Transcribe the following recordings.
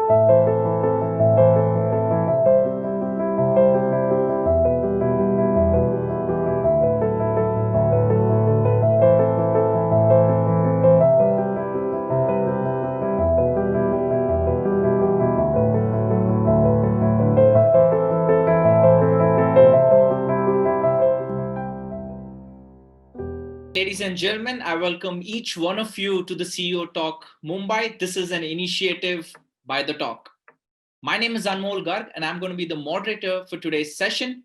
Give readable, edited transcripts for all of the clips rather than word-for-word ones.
Ladies and gentlemen, I welcome each one of you to the CEO Talk Mumbai. This is an initiative by the Talk. My name is Anmol Garg, and I'm going to be the moderator for today's session.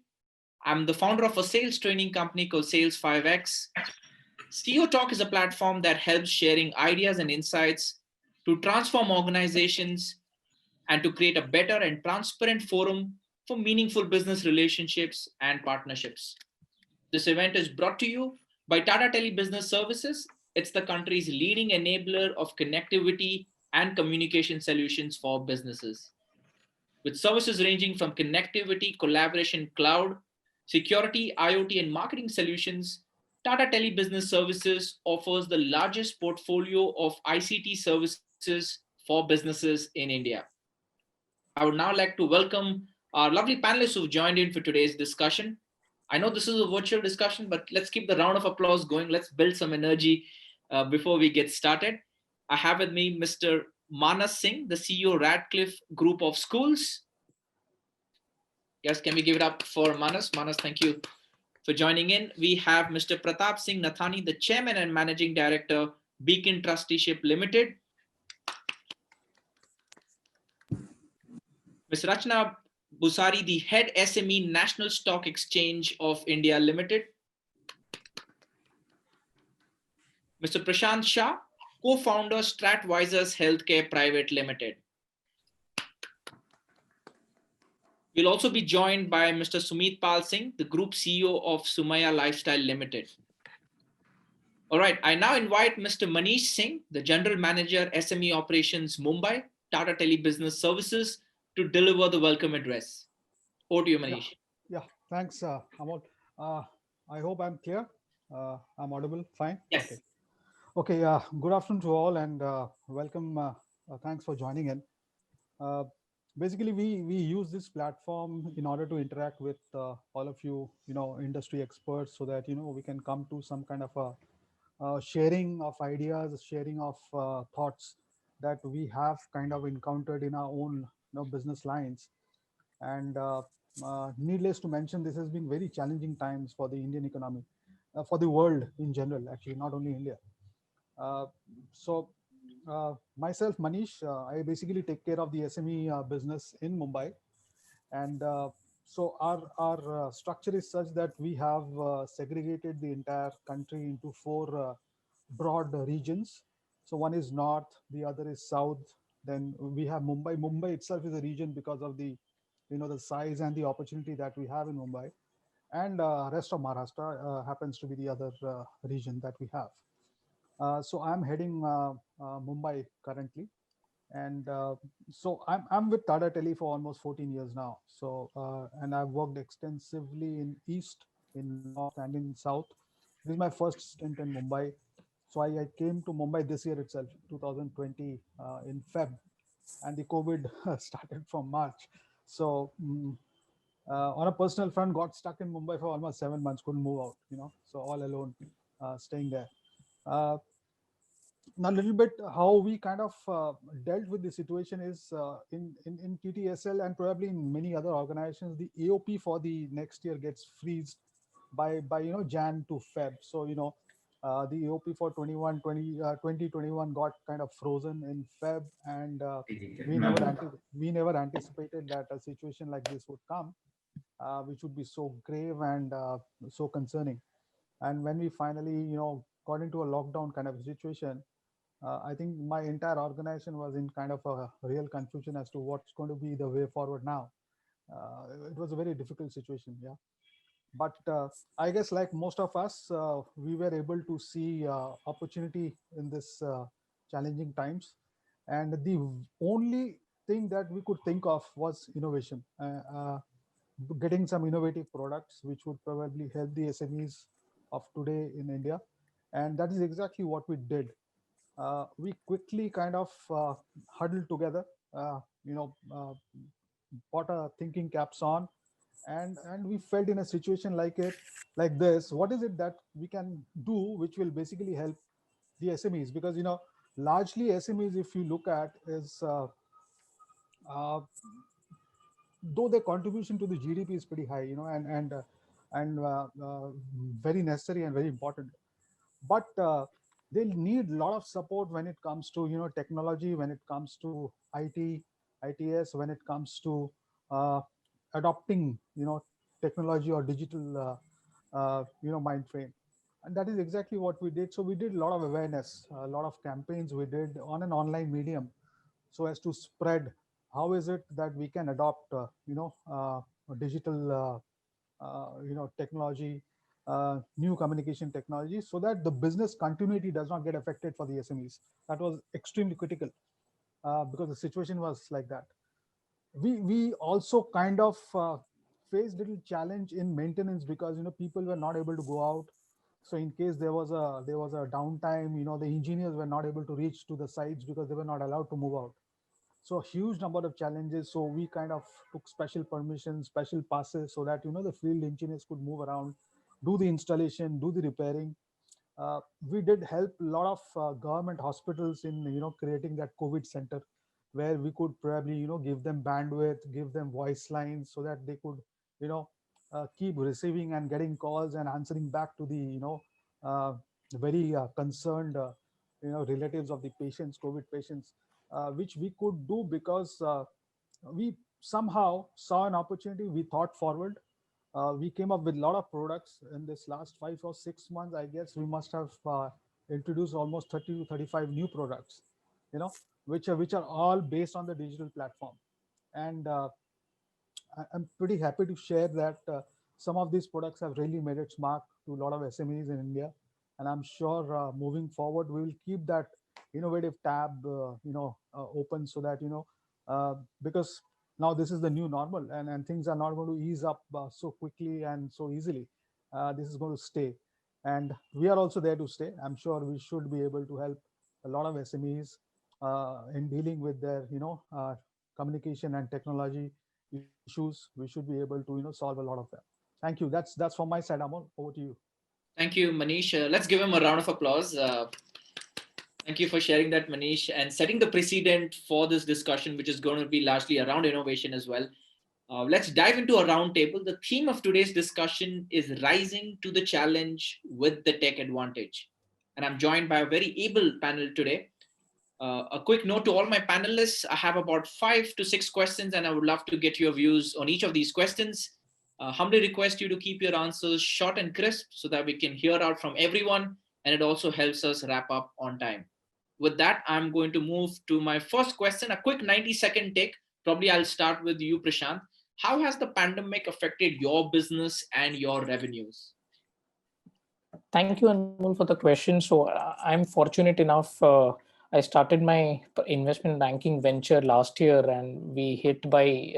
I'm the founder of a sales training company called Sales 5X. CEO Talk is a platform that helps sharing ideas and insights to transform organizations and to create a better and transparent forum for meaningful business relationships and partnerships. This event is brought to you by Tata Business Services. It's the country's leading enabler of connectivity and communication solutions for businesses. With services ranging from connectivity, collaboration, cloud, security, IoT, and marketing solutions, Tata Business Services offers the largest portfolio of ICT services for businesses in India. I would now like to welcome our lovely panelists who've joined in for today's discussion. I know this is a virtual discussion, but let's keep the round of applause going. Let's build some energy before we get started. I have with me Mr. Manas Singh, the CEO Radcliffe Group of Schools. Yes, can we give it up for Manas? Manas, thank you for joining in. We have Mr. Pratapsingh Nathani, the Chairman and Managing Director, Beacon Trusteeship Limited. Ms. Rachana Bhusari, the Head SME National Stock Exchange of India Limited. Mr. Prashant Shah, co-founder Startvisors Healthcare Private Limited. We'll also be joined by Mr. Sumit Singh, the Group CEO of Suumaya Lifestyle Limited. All right, I now invite Mr. Manish Singh, the General Manager, SME Operations Mumbai, Tata Business Services, to deliver the welcome address. Over to you, Manish. Yeah, thanks, Anmol. I hope I'm clear. I'm audible, fine? Yes. Okay, good afternoon to all and welcome. Thanks for joining in. Basically, we use this platform in order to interact with all of you, industry experts, so that, we can come to some kind of a sharing of ideas, sharing of thoughts that we have kind of encountered in our own business lines. And needless to mention, this has been very challenging times for the Indian economy, for the world in general, actually, not only India. Myself, Manish, I basically take care of the SME business in Mumbai. And so our structure is such that we have segregated the entire country into four broad regions. So one is north, the other is south. Then we have Mumbai. Mumbai itself is a region because of the the size and the opportunity that we have in Mumbai, and rest of Maharashtra happens to be the other region that we have. So I'm heading Mumbai currently, and so I'm with Tata Tele for almost 14 years now. So and I've worked extensively in East, in North, and in South. This is my first stint in Mumbai. So I came to Mumbai this year itself, 2020, in Feb, and the COVID started from March. So on a personal front, got stuck in Mumbai for almost 7 months, couldn't move out, so all alone, staying there. Now, a little bit how we kind of dealt with the situation is in TTSL and probably in many other organizations, the AOP for the next year gets freezed by Jan to Feb. So the AOP for 2021 got kind of frozen in Feb, and we never anticipated that a situation like this would come, which would be so grave and so concerning. And when we finally got into a lockdown kind of situation, I think my entire organization was in kind of a real confusion as to what's going to be the way forward now. It was a very difficult situation, yeah. But I guess like most of us, we were able to see opportunity in this challenging times. And the only thing that we could think of was innovation, getting some innovative products which would probably help the SMEs of today in India. And that is exactly what we did. We quickly kind of huddled together you know, bought a thinking caps on, and we felt in a situation like this, what is it that we can do which will basically help the SMEs? Because largely SMEs, if you look at, is uh, though their contribution to the GDP is pretty high, and very necessary and very important, but they'll need a lot of support when it comes to technology, when it comes to ITs, when it comes to uh, adopting technology or digital mind frame. And that is exactly what we did. So we did a lot of awareness, a lot of campaigns we did on an online medium, so as to spread how is it that we can adopt digital technology, new communication technology, so that the business continuity does not get affected for the SMEs. That was extremely critical, because the situation was like that. We also kind of faced little challenge in maintenance, because people were not able to go out. So in case there was a downtime, the engineers were not able to reach to the sites because they were not allowed to move out. So a huge number of challenges. So we kind of took special permissions, special passes, so that the field engineers could move around, do the installation, do the repairing. We did help a lot of government hospitals in creating that COVID center, where we could probably give them bandwidth, give them voice lines, so that they could you know keep receiving and getting calls and answering back to the uh, very concerned relatives of the patients, COVID patients, which we could do because we somehow saw an opportunity. We thought forward. We came up with a lot of products in this last 5 or 6 months. I guess we must have introduced almost 30 to 35 new products, which are all based on the digital platform. And I'm pretty happy to share that some of these products have really made its mark to a lot of SMEs in India. And I'm sure moving forward, we will keep that innovative tab, open, so that, because now this is the new normal, and things are not going to ease up so quickly and so easily. This is going to stay. And we are also there to stay. I'm sure we should be able to help a lot of SMEs in dealing with their, communication and technology issues. We should be able to solve a lot of them. Thank you. That's from my side, Amol. Over to you. Thank you, Manish. Let's give him a round of applause. Thank you for sharing that, Manish, and setting the precedent for this discussion, which is going to be largely around innovation as well. Let's dive into a roundtable. The theme of today's discussion is rising to the challenge with the tech advantage. And I'm joined by a very able panel today. A quick note to all my panelists: I have about 5 to 6 questions, and I would love to get your views on each of these questions. Humbly request you to keep your answers short and crisp so that we can hear out from everyone, and it also helps us wrap up on time. With that, I'm going to move to my first question, a quick 90-second take. Probably I'll start with you, Prashant. How has the pandemic affected your business and your revenues? Thank you, Anmol, for the question. So I'm fortunate enough. I started my investment banking venture last year, and we hit by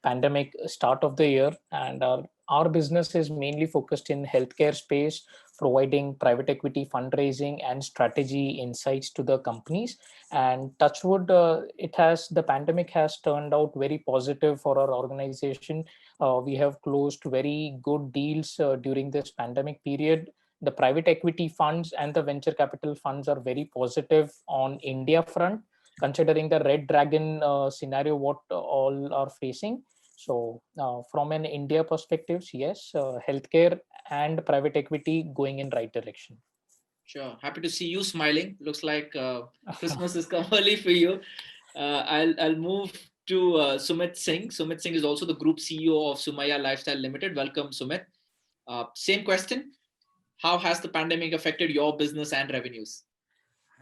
pandemic start of the year. And our business is mainly focused in healthcare space, providing private equity fundraising and strategy insights to the companies. And touchwood, the pandemic has turned out very positive for our organization. We have closed very good deals during this pandemic period. The private equity funds and the venture capital funds are very positive on India front, considering the red dragon scenario what all are facing. So from an India perspective, yes, healthcare and private equity going in right direction. Sure. Happy to see you smiling. Looks like Christmas has come early for you. I'll move to Sumit Singh. Sumit Singh is also the Group CEO of Suumaya Lifestyle Limited. Welcome, Sumit. Same question. How has the pandemic affected your business and revenues?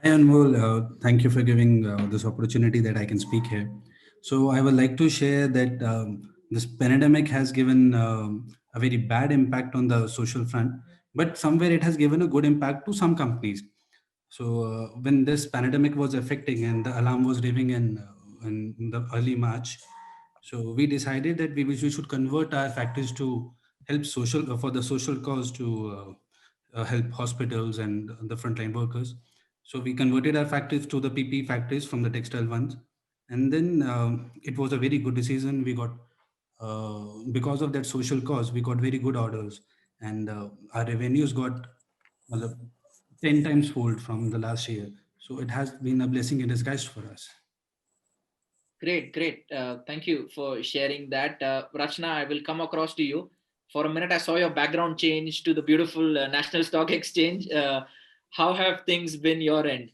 Hi Anmol, thank you for giving this opportunity that I can speak here. So I would like to share that this pandemic has given a very bad impact on the social front, but somewhere it has given a good impact to some companies. So when this pandemic was affecting and the alarm was ringing in the early March, so we decided that we should convert our factories to help social for the social cause to help hospitals and the frontline workers. So we converted our factories to the PP factories from the textile ones. And then it was a very good decision. We got because of that social cause, we got very good orders, and our revenues got uh, 10 times fold from the last year. So it has been a blessing in disguise for us. Great, great. Thank you for sharing that. Rachana, I will come across to you. For a minute, I saw your background change to the beautiful National Stock Exchange. How have things been your end?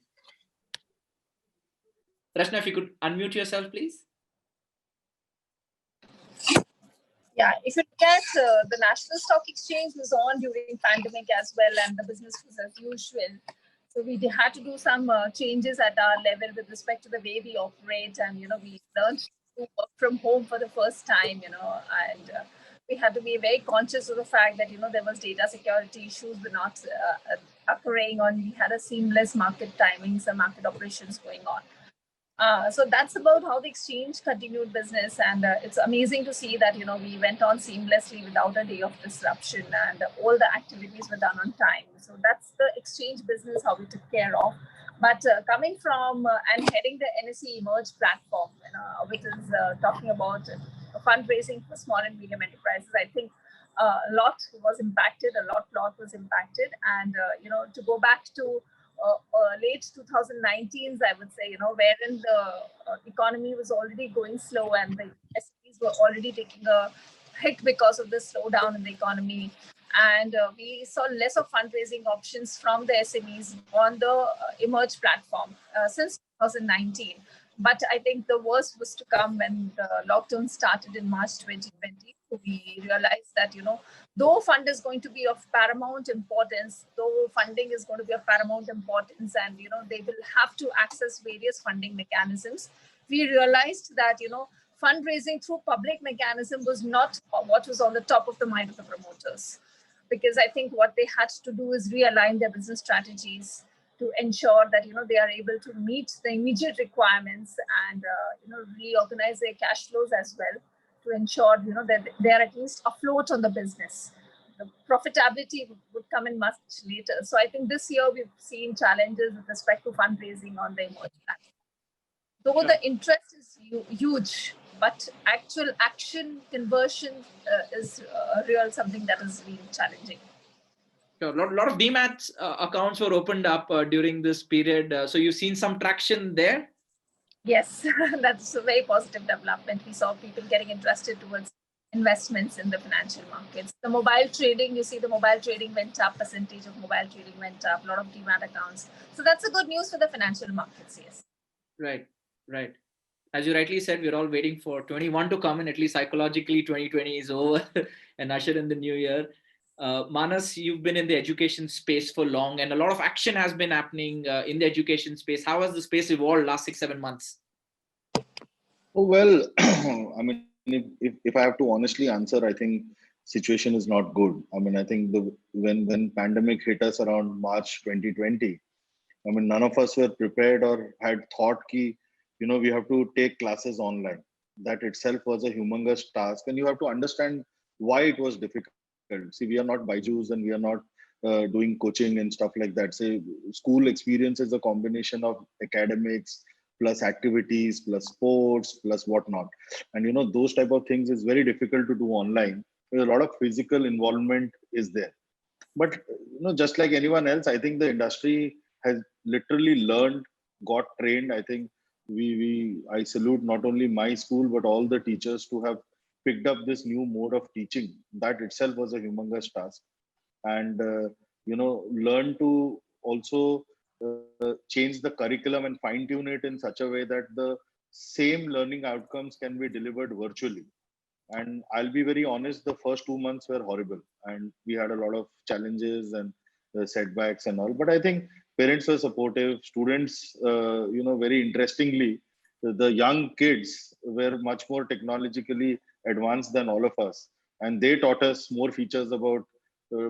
Rachana, if you could unmute yourself, please. Yeah, if you look at the National Stock Exchange was on during pandemic as well, and the business was as usual. So we had to do some changes at our level with respect to the way we operate, and we learned to work from home for the first time, and we had to be very conscious of the fact that there was data security issues were not occurring on. We had a seamless market timings and market operations going on. So that's about how the exchange continued business, and it's amazing to see that we went on seamlessly without a day of disruption, and all the activities were done on time. So that's the exchange business how we took care of. But coming from and heading the NSE Emerge platform, which is talking about fundraising for small and medium enterprises, I think a lot was impacted. A lot was impacted, and to go back to late 2019s, I would say, wherein the economy was already going slow and the SMEs were already taking a hit because of the slowdown in the economy. And we saw less of fundraising options from the SMEs on the Emerge platform since 2019. But I think the worst was to come when the lockdown started in March 2020. We realized that, though fund is going to be of paramount importance, though funding is going to be of paramount importance, and they will have to access various funding mechanisms, we realized that fundraising through public mechanism was not what was on the top of the mind of the promoters, because I think what they had to do is realign their business strategies to ensure that they are able to meet the immediate requirements, and reorganize their cash flows as well, to ensure that they are at least afloat on the business. The profitability would come in much later. So I think this year we've seen challenges with respect to fundraising on the Emerge platform. Though the interest is huge, but actual action conversion is real something that is really challenging. Sure. A lot of DMAT accounts were opened up during this period. So you've seen some traction there? Yes, that's a very positive development. We saw people getting interested towards investments in the financial markets. The mobile trading, you see the mobile trading went up, percentage of mobile trading went up, a lot of DMAT accounts. So that's a good news for the financial markets, yes. Right, right. As you rightly said, we're all waiting for 21 to come in. At least psychologically, 2020 is over and usher in the new year. Manas, you've been in the education space for long, and a lot of action has been happening in the education space. How has the space evolved last 6-7 months? Oh, well, I mean, if I have to honestly answer, I think situation is not good. I mean, I think when pandemic hit us around March 2020, I mean, none of us were prepared or had thought ki, we have to take classes online. That itself was a humongous task, and you have to understand why it was difficult. See, we are not Byju's and we are not doing coaching and stuff like that. Say, school experience is a combination of academics plus activities plus sports plus whatnot, and those type of things is very difficult to do online. A lot of physical involvement is there, but just like anyone else, I think the industry has literally learned, got trained. I think I salute not only my school but all the teachers to have picked up this new mode of teaching. That itself was a humongous task, and learn to also change the curriculum and fine tune it in such a way that the same learning outcomes can be delivered virtually. And I'll be very honest, the first 2 months were horrible, and we had a lot of challenges and setbacks and all. But I think parents were supportive. Students, very interestingly, the young kids were much more technologically advanced than all of us, and they taught us more features about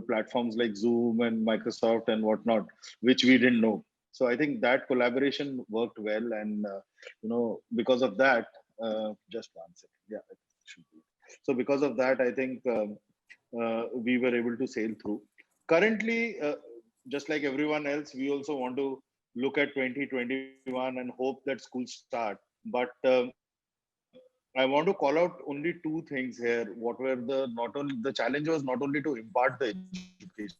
platforms like Zoom and Microsoft and whatnot, which we didn't know. So I think that collaboration worked well, and because of that, just one second, yeah, it should be. So because of that, I think we were able to sail through. Currently, just like everyone else, we also want to look at 2021 and hope that schools start. But I want to call out only two things here. What were the not only the challenge was not only to impart the education.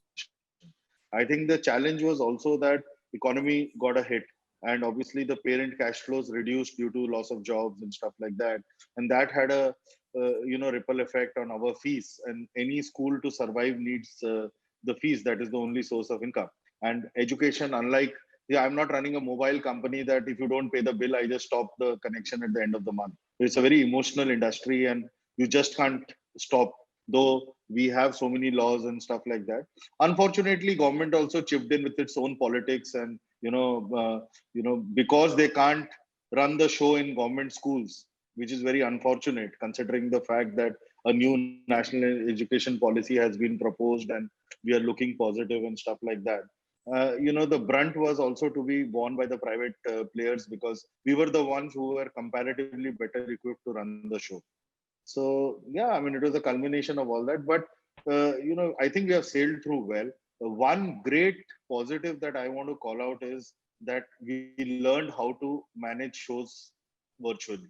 I think the challenge was also that economy got a hit, and obviously the parent cash flows reduced due to loss of jobs and stuff like that, and that had a ripple effect on our fees. And any school to survive needs the fees. That is the only source of income. And education, unlike, yeah, I'm not running a mobile company that if you don't pay the bill, I just stop the connection at the end of the month. It's a very emotional industry, and you just can't stop. Though we have so many laws and stuff like that, unfortunately, government also chipped in with its own politics, and because they can't run the show in government schools, which is very unfortunate considering the fact that a new national education policy has been proposed and we are looking positive and stuff like that. The brunt was also to be borne by the private players, because we were the ones who were comparatively better equipped to run the show. So yeah, I mean, it was a culmination of all that. But I think we have sailed through well. One great positive that I want to call out is that we learned how to manage shows virtually,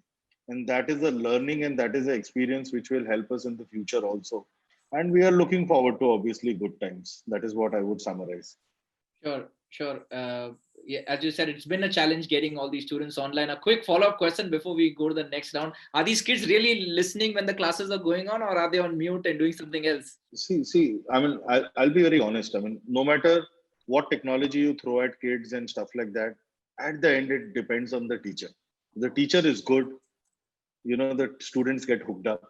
and that is a learning, and that is an experience which will help us in the future also. And we are looking forward to obviously good times. That is what I would summarize. Sure, sure. Yeah, as you said, it's been a challenge getting all these students online. A quick follow-up question before we go to the next round: are these kids really listening when the classes are going on, or are they on mute and doing something else? See. I mean, I'll be very honest. I mean, no matter what technology you throw at kids and stuff like that, at the end it depends on the teacher. If the teacher is good, the students get hooked up,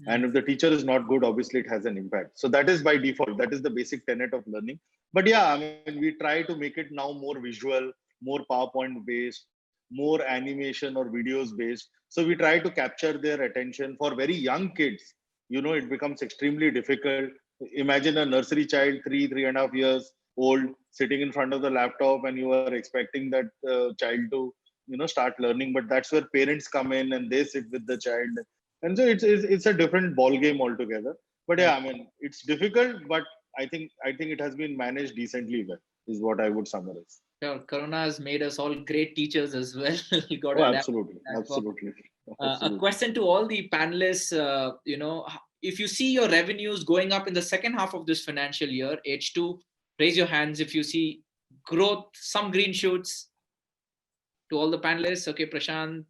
and if the teacher is not good, obviously it has an impact. So that is by default. That is the basic tenet of learning. But yeah, I mean, we try to make it now more visual, more PowerPoint based, more animation or videos based. So we try to capture their attention. For very young kids, it becomes extremely difficult. Imagine a nursery child, 3.5 years old, sitting in front of the laptop, and you are expecting that child to start learning. But that's where parents come in and they sit with the child, and so it's a different ball game altogether. But yeah, I mean, it's difficult, but I think it has been managed decently well, is what I would summarize. Sure, Corona has made us all great teachers as well. You got Oh, to adapt absolutely, to that. absolutely, A absolutely. question to all the panelists: if you see your revenues going up in the second half of this financial year, H2, raise your hands if you see growth, some green shoots. To all the panelists, okay, Prashant,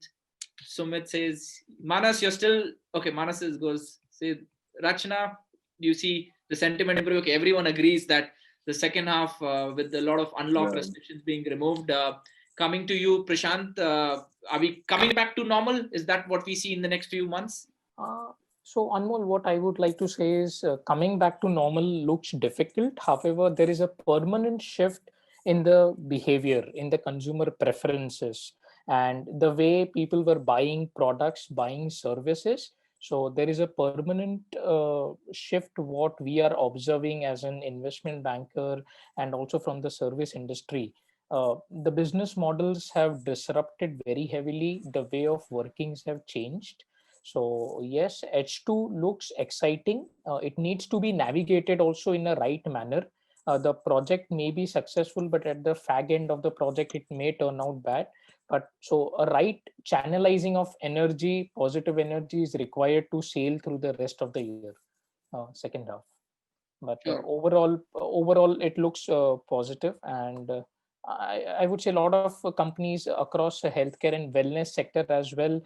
Sumit says, Manas, you're still okay. Manas goes, say, Rachana, do you see the sentiment improve? Okay, everyone agrees that the second half, with a lot of unlock Yeah. restrictions being removed, coming to you, Prashant, are we coming back to normal? Is that what we see in the next few months? So Anmol, what I would like to say is coming back to normal looks difficult. However, there is a permanent shift in the behavior, in the consumer preferences, and the way people were buying products, buying services. So there is a permanent shift what we are observing as an investment banker and also from the service industry. The business models have disrupted very heavily. The way of workings have changed. So yes, H2 looks exciting. It needs to be navigated also in a right manner. The project may be successful, but at the fag end of the project, it may turn out bad. But so a right channelizing of energy, positive energy is required to sail through the rest of the year, second half. But Sure. overall, it looks positive, and I would say a lot of companies across the healthcare and wellness sector as well,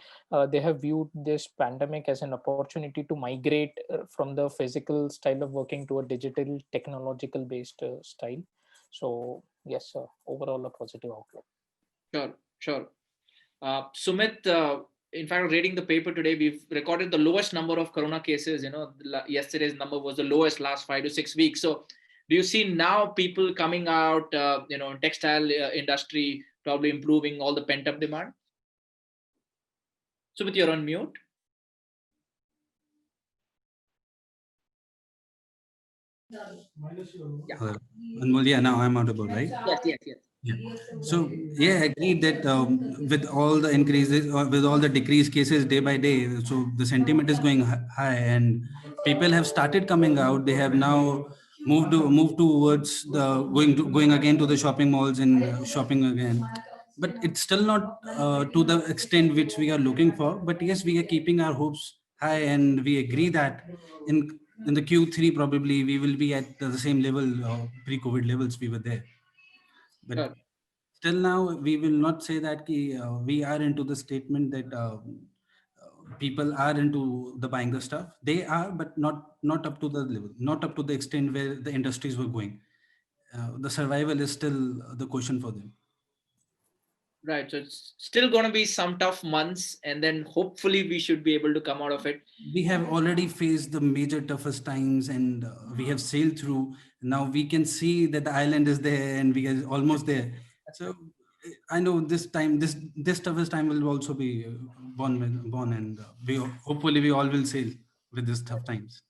they have viewed this pandemic as an opportunity to migrate from the physical style of working to a digital technological based style. So yes, overall a positive outlook. Sure, sure. Sumit, in fact, reading the paper today, we've recorded the lowest number of corona cases. Yesterday's number was the lowest last 5 to 6 weeks. So, do you see now people coming out, textile industry probably improving all the pent up demand? Sumit, you're on mute. Hello. Anmol, yeah, now I'm audible, right? Yes. Yeah. So yeah, I agreed that with all the increases or with all the decreased cases day by day, so the sentiment is going high, and people have started coming out. They have now moved towards the going again to the shopping malls and shopping again. but it's still not to the extent which we are looking for. But yes, we are keeping our hopes high, and we agree that in the Q3 probably we will be at the same level, pre-COVID levels we were there. But Sure. still now we will not say that we are into the statement that people are into the buying the stuff. They are, but not up to the level, not up to the extent where the industries were going. The survival is still the question for them. Right. So it's still going to be some tough months, and then hopefully we should be able to come out of it. We have already faced the major toughest times, and we have sailed through. Now we can see that the island is there and we are almost there. So I know this time, this toughest time will also be born, and we hopefully we all will sail with these tough times.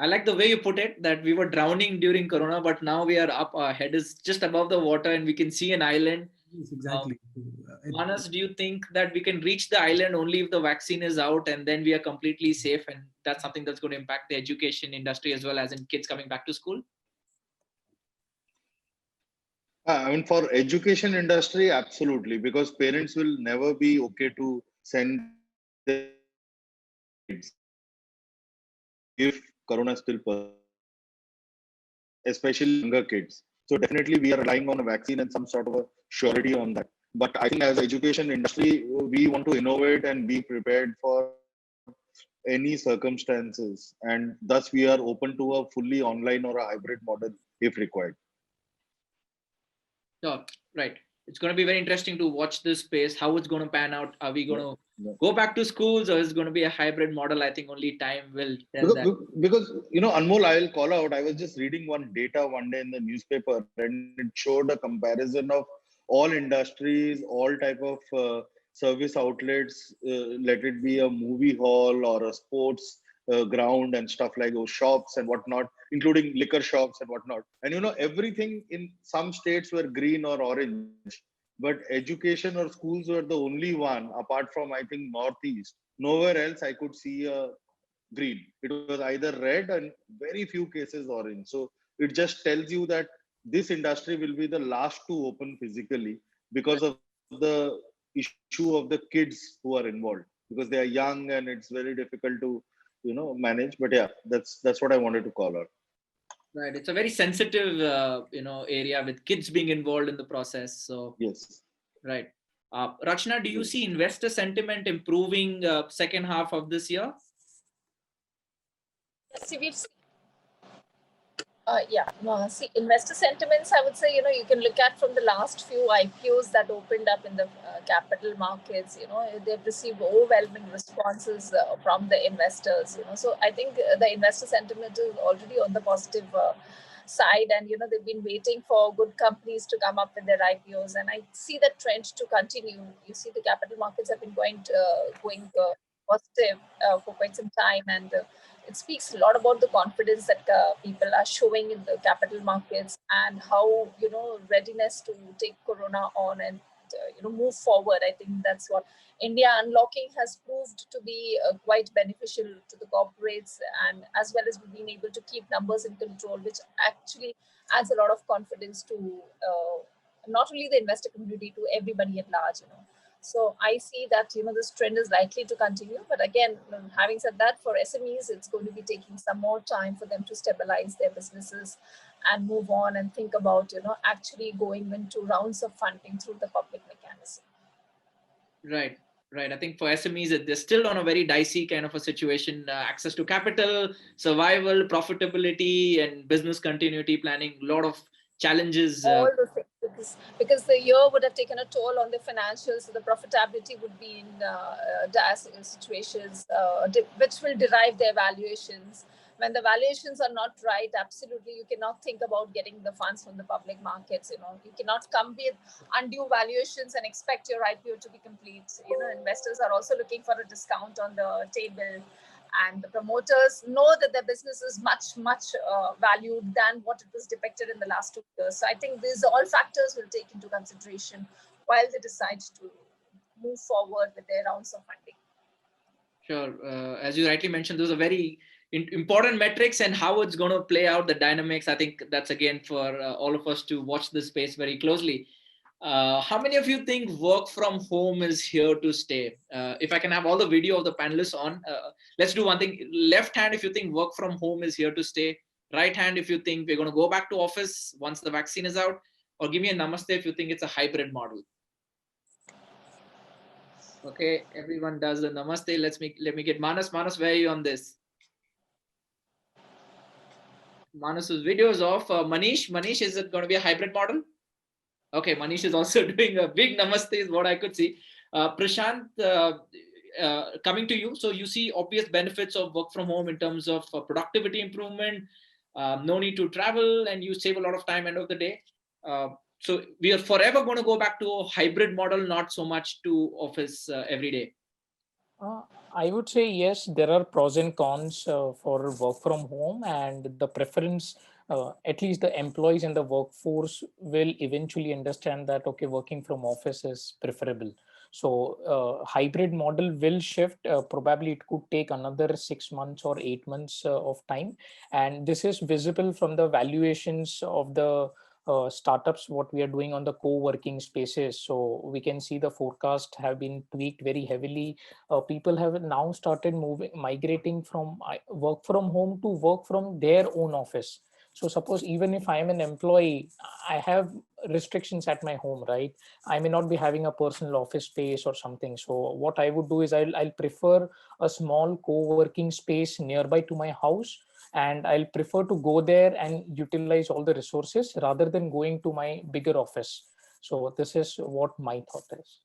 I like the way you put it, that we were drowning during Corona, but now we are up. Our head is just above the water, and we can see an island. Yes, Uh, exactly. Manas, do you think that we can reach the island only if the vaccine is out, and then we are completely safe? And that's something that's going to impact the education industry as well, as in kids coming back to school? I mean, for education industry, absolutely, because parents will never be okay to send their kids if Corona still persists, especially younger kids. So definitely, we are relying on a vaccine and some sort of a surety on that. But I think as education industry, we want to innovate and be prepared for any circumstances, and thus we are open to a fully online or a hybrid model if required. No, right. It's going to be very interesting to watch this space, how it's going to pan out. Are we going to Yeah. go back to schools, or is it going to be a hybrid model? I think only time will tell that. Because Anmol, I'll call out. I was just reading one data one day in the newspaper, and it showed a comparison of all industries, all type of service outlets. Let it be a movie hall or a sports ground and stuff like those shops and whatnot, including liquor shops and whatnot. And everything in some states were green or orange, but education or schools were the only one apart from I think Northeast. Nowhere else I could see a green. It was either red and very few cases orange. So it just tells you that this industry will be the last to open physically because of the issue of the kids who are involved, because they are young and it's very difficult to manage. But yeah, that's what I wanted to call out. Right. It's a very sensitive, area with kids being involved in the process. So, Yes. right. Rachana, do you see investor sentiment improving second half of this year? See, we've seen, see, investor sentiments, I would say, you can look at from the last few IPOs that opened up in the capital markets, they've received overwhelming responses from the investors, So I think the investor sentiment is already on the positive side, and, they've been waiting for good companies to come up with their IPOs. And I see that trend to continue. You see the capital markets have been going positive for quite some time, and it speaks a lot about the confidence that people are showing in the capital markets, and how readiness to take Corona on and move forward. I think that's what India unlocking has proved to be quite beneficial to the corporates, and as well as we've been able to keep numbers in control, which actually adds a lot of confidence to not only the investor community, to everybody at large. So I see that this trend is likely to continue. But again, having said that, for SMEs, it's going to be taking some more time for them to stabilize their businesses and move on and think about actually going into rounds of funding through the public mechanism. Right. Right. I think for SMEs, they're still on a very dicey kind of a situation. Access to capital, survival, profitability, and business continuity planning. A lot of challenges. All the things, because the year would have taken a toll on the financials. So the profitability would be in dire situations, which will derive their valuations. When the valuations are not right, absolutely, you cannot think about getting the funds from the public markets. You cannot come with undue valuations and expect your IPO to be complete. Investors are also looking for a discount on the table, and the promoters know that their business is much, much valued than what it was depicted in the last 2 years. So I think these all factors will take into consideration while they decide to move forward with their rounds of funding. Sure. As you rightly mentioned, those are very important metrics, and how it's going to play out, the dynamics. I think that's again for all of us to watch this space very closely. How many of you think work from home is here to stay? If I can have all the video of the panelists on, let's do one thing. Left hand if you think work from home is here to stay. Right hand if you think we're going to go back to office once the vaccine is out. Or give me a namaste if you think it's a hybrid model. Okay, everyone does the namaste. Let me get Manas. Manas, where are you on this? Manas's video is off. Manish, is it going to be a hybrid model? Okay, Manish is also doing a big namaste is what I could see. Prashant, coming to you. So you see obvious benefits of work from home in terms of productivity improvement, no need to travel, and you save a lot of time end of the day. So we are forever going to go back to a hybrid model, not so much to office every day. I would say yes, there are pros and cons for work from home, and the preference, at least the employees and the workforce will eventually understand that, okay, working from office is preferable. So hybrid model will shift. Probably it could take another 6 months or 8 months of time. And this is visible from the valuations of the startups, what we are doing on the co-working spaces. So we can see the forecast have been tweaked very heavily. People have now started migrating from work from home to work from their own office. So suppose even if I am an employee, I have restrictions at my home, right? I may not be having a personal office space or something. So what I would do is I'll prefer a small co-working space nearby to my house, and I'll prefer to go there and utilize all the resources rather than going to my bigger office. So this is what my thought is.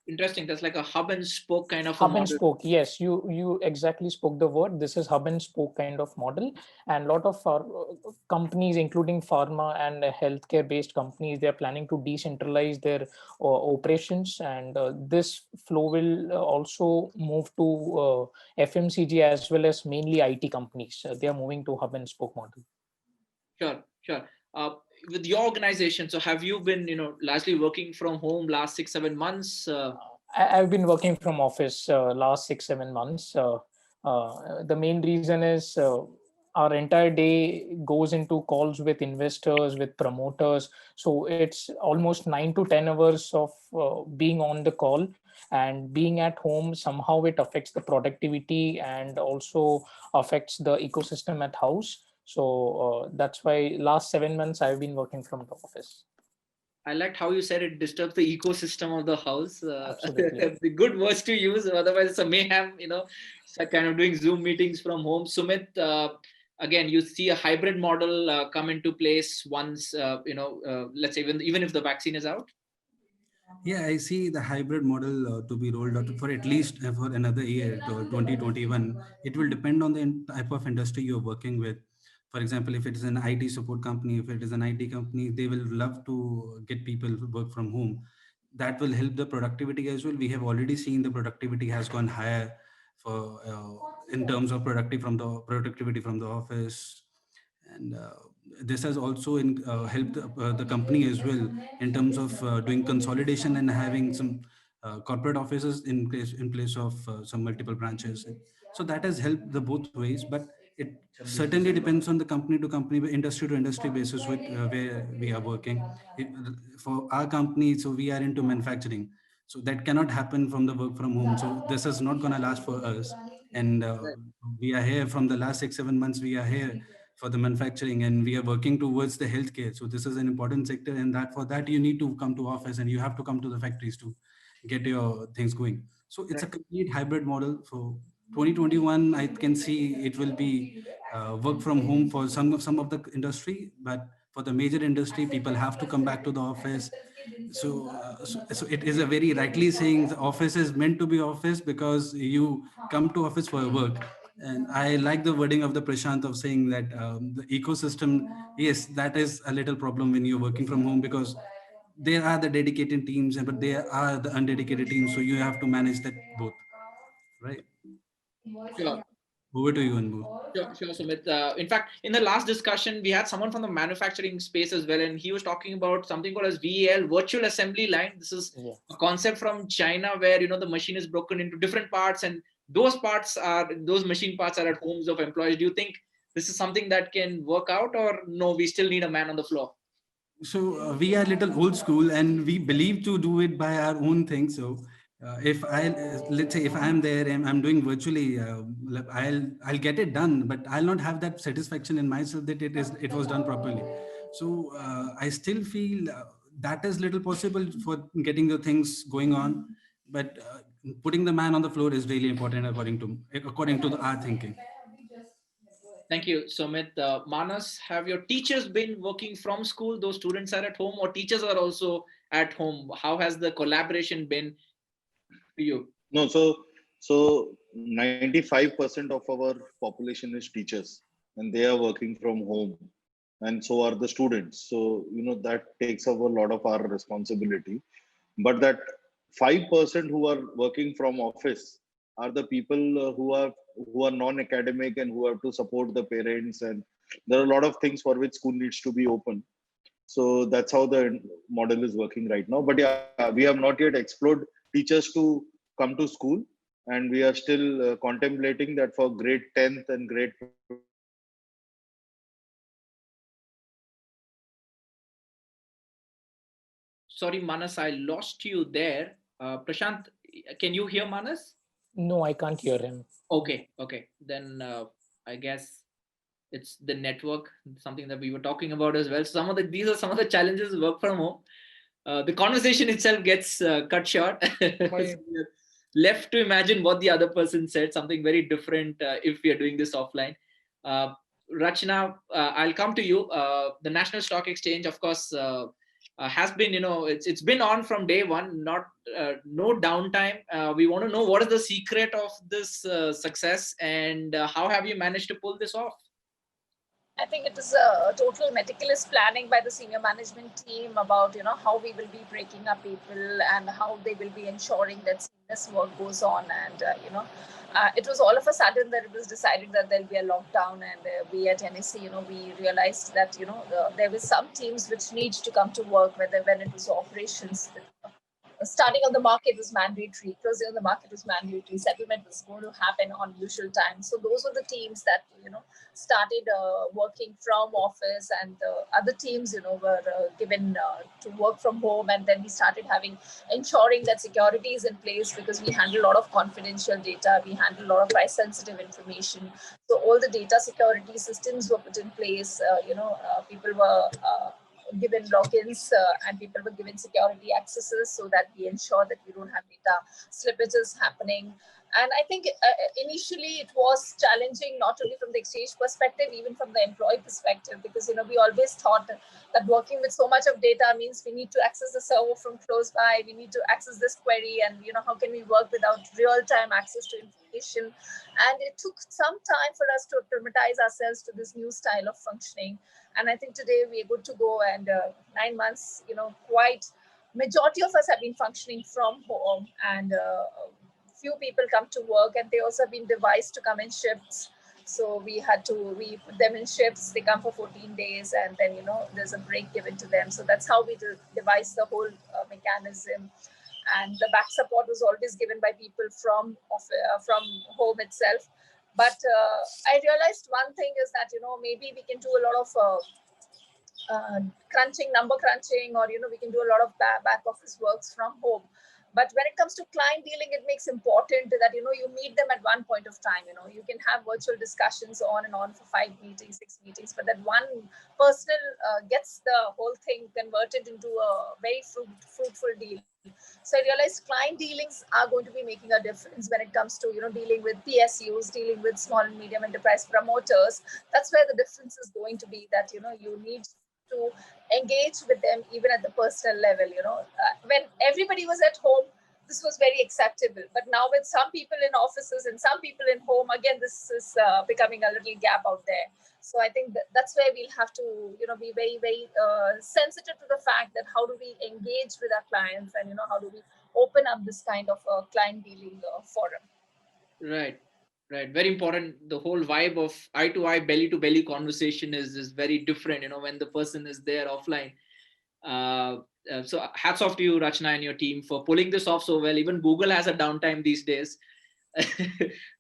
Interesting. That's like a hub and spoke kind of a Hub and model. spoke, yes, you exactly spoke the word. This is hub and spoke kind of model, and a lot of companies, including pharma and healthcare based companies, they're planning to decentralize their operations, and this flow will also move to FMCG as well as mainly IT companies. They are moving to hub and spoke model. Sure. With your organization, so have you been, largely working from home last 6-7 months? I've been working from office last 6-7 months. The main reason is our entire day goes into calls with investors, with promoters. So it's almost 9 to 10 hours of being on the call, and being at home. Somehow it affects the productivity and also affects the ecosystem at house. So that's why last 7 months I've been working from the office. I liked how you said it disturbs the ecosystem of the house. Absolutely. The good words to use. Otherwise, it's a mayhem. So kind of doing Zoom meetings from home. Sumit, again, you see a hybrid model come into place once, let's say even if the vaccine is out. Yeah, I see the hybrid model to be rolled out for at least for another year to 2021. It will depend on the type of industry you're working with. For example, if it is an IT support company, if it is an IT company, they will love to get people to work from home. That will help the productivity as well. We have already seen the productivity has gone higher for in terms of productivity from the office, and this has also helped the company as well in terms of doing consolidation and having some corporate offices in place of some multiple branches. So that has helped the both ways, but it certainly depends on the company to company, industry to industry basis with where we are working. For our company, so we are into manufacturing, so that cannot happen from the work from home. So this is not going to last for us, and we are here from the last 6-7 months. We are here for the manufacturing, and we are working towards the healthcare. So this is an important sector, and that for that you need to come to office and you have to come to the factories to get your things going. So it's a complete hybrid model. So 2021, I can see it will be work from home for some of the industry, but for the major industry, people have to come back to the office. So it is a very rightly saying the office is meant to be office because you come to office for work. And I like the wording of the Prashant of saying that the ecosystem, yes, that is a little problem when you're working from home, because there are the dedicated teams, but there are the undedicated teams. So you have to manage that both, right? Sure. Over to you, Anmol. Sure, Sumit. In fact, in the last discussion, we had someone from the manufacturing space as well, and he was talking about something called as VAL, virtual assembly line. This is a concept from China where the machine is broken into different parts, and those machine parts are at homes of employees. Do you think this is something that can work out, or no? We still need a man on the floor. So we are little old school and we believe to do it by our own thing. So if let's say if I'm there and I'm doing virtually, I'll get it done, but I'll not have that satisfaction in myself that it was done properly. So I still feel that is little possible for getting the things going on, but putting the man on the floor is really important according to our thinking. Thank you, Sumit. Manas, have your teachers been working from school? Those students are at home, or teachers are also at home? How has the collaboration been to you? No, so 95% of our population is teachers, and they are working from home, and so are the students. So that takes up a lot of our responsibility. But that 5% who are working from office are the people who are non-academic and who have to support the parents, and there are a lot of things for which school needs to be open. So that's how the model is working right now. But yeah, we have not yet explored teachers to come to school, and we are still contemplating that for grade 10th and grade 12th, we will have Sorry, Manas, I lost you there. Prashant, can you hear Manas? No, I can't hear him. Okay. Then I guess it's the network, something that we were talking about as well. These are some of the challenges of work from home. The conversation itself gets cut short. So we're left to imagine what the other person said, something very different if we are doing this offline. Uh, Rachana, I'll come to you. The National Stock Exchange, of course, has been, it's been on from day one, not no downtime. We want to know what is the secret of this success, and how have you managed to pull this off? I think it is a total meticulous planning by the senior management team about how we will be breaking up people and how they will be ensuring that seamless work goes on. And it was all of a sudden that it was decided that there'll be a lockdown, and we at NSC, we realized that there were some teams which need to come to work, whether when it was operations. Starting on the market was mandatory, closing on the market was mandatory, settlement was going to happen on usual time. So those were the teams that started working from office, and other teams were given to work from home. And then we started having ensuring that security is in place, because we handle a lot of confidential data, we handle a lot of price sensitive information. So all the data security systems were put in place. People were given logins, and people were given security accesses, so that we ensure that we don't have data slippages happening. And I think initially it was challenging, not only from the exchange perspective, even from the employee perspective, because we always thought that working with so much of data means we need to access the server from close by, we need to access this query, and how can we work without real-time access to information. And it took some time for us to acclimatize ourselves to this new style of functioning. And I think today we are good to go, and 9 months, quite majority of us have been functioning from home, and few people come to work, and they also have been devised to come in shifts. So we put them in shifts, they come for 14 days, and then, there's a break given to them. So that's how we devise the whole mechanism. And the back support was always given by people from home itself. But I realized one thing is that, maybe we can do a lot of number crunching, or we can do a lot of back office works from home. But when it comes to client dealing, it makes important that you meet them at one point of time. You can have virtual discussions on and on for 5 meetings, 6 meetings, but that one person gets the whole thing converted into a very fruitful deal. So I realized client dealings are going to be making a difference when it comes to dealing with PSUs, dealing with small and medium enterprise promoters. That's where the difference is going to be, that you need to engage with them even at the personal level. When everybody was at home, this was very acceptable. But now with some people in offices and some people in home, again, this is becoming a little gap out there. So I think that's where we'll have to, be very, very sensitive to the fact that how do we engage with our clients, and, how do we open up this kind of client dealing forum. Right. Very important. The whole vibe of eye to eye, belly to belly conversation is very different, when the person is there offline. So hats off to you, Rachana, and your team for pulling this off so well. Even Google has a downtime these days,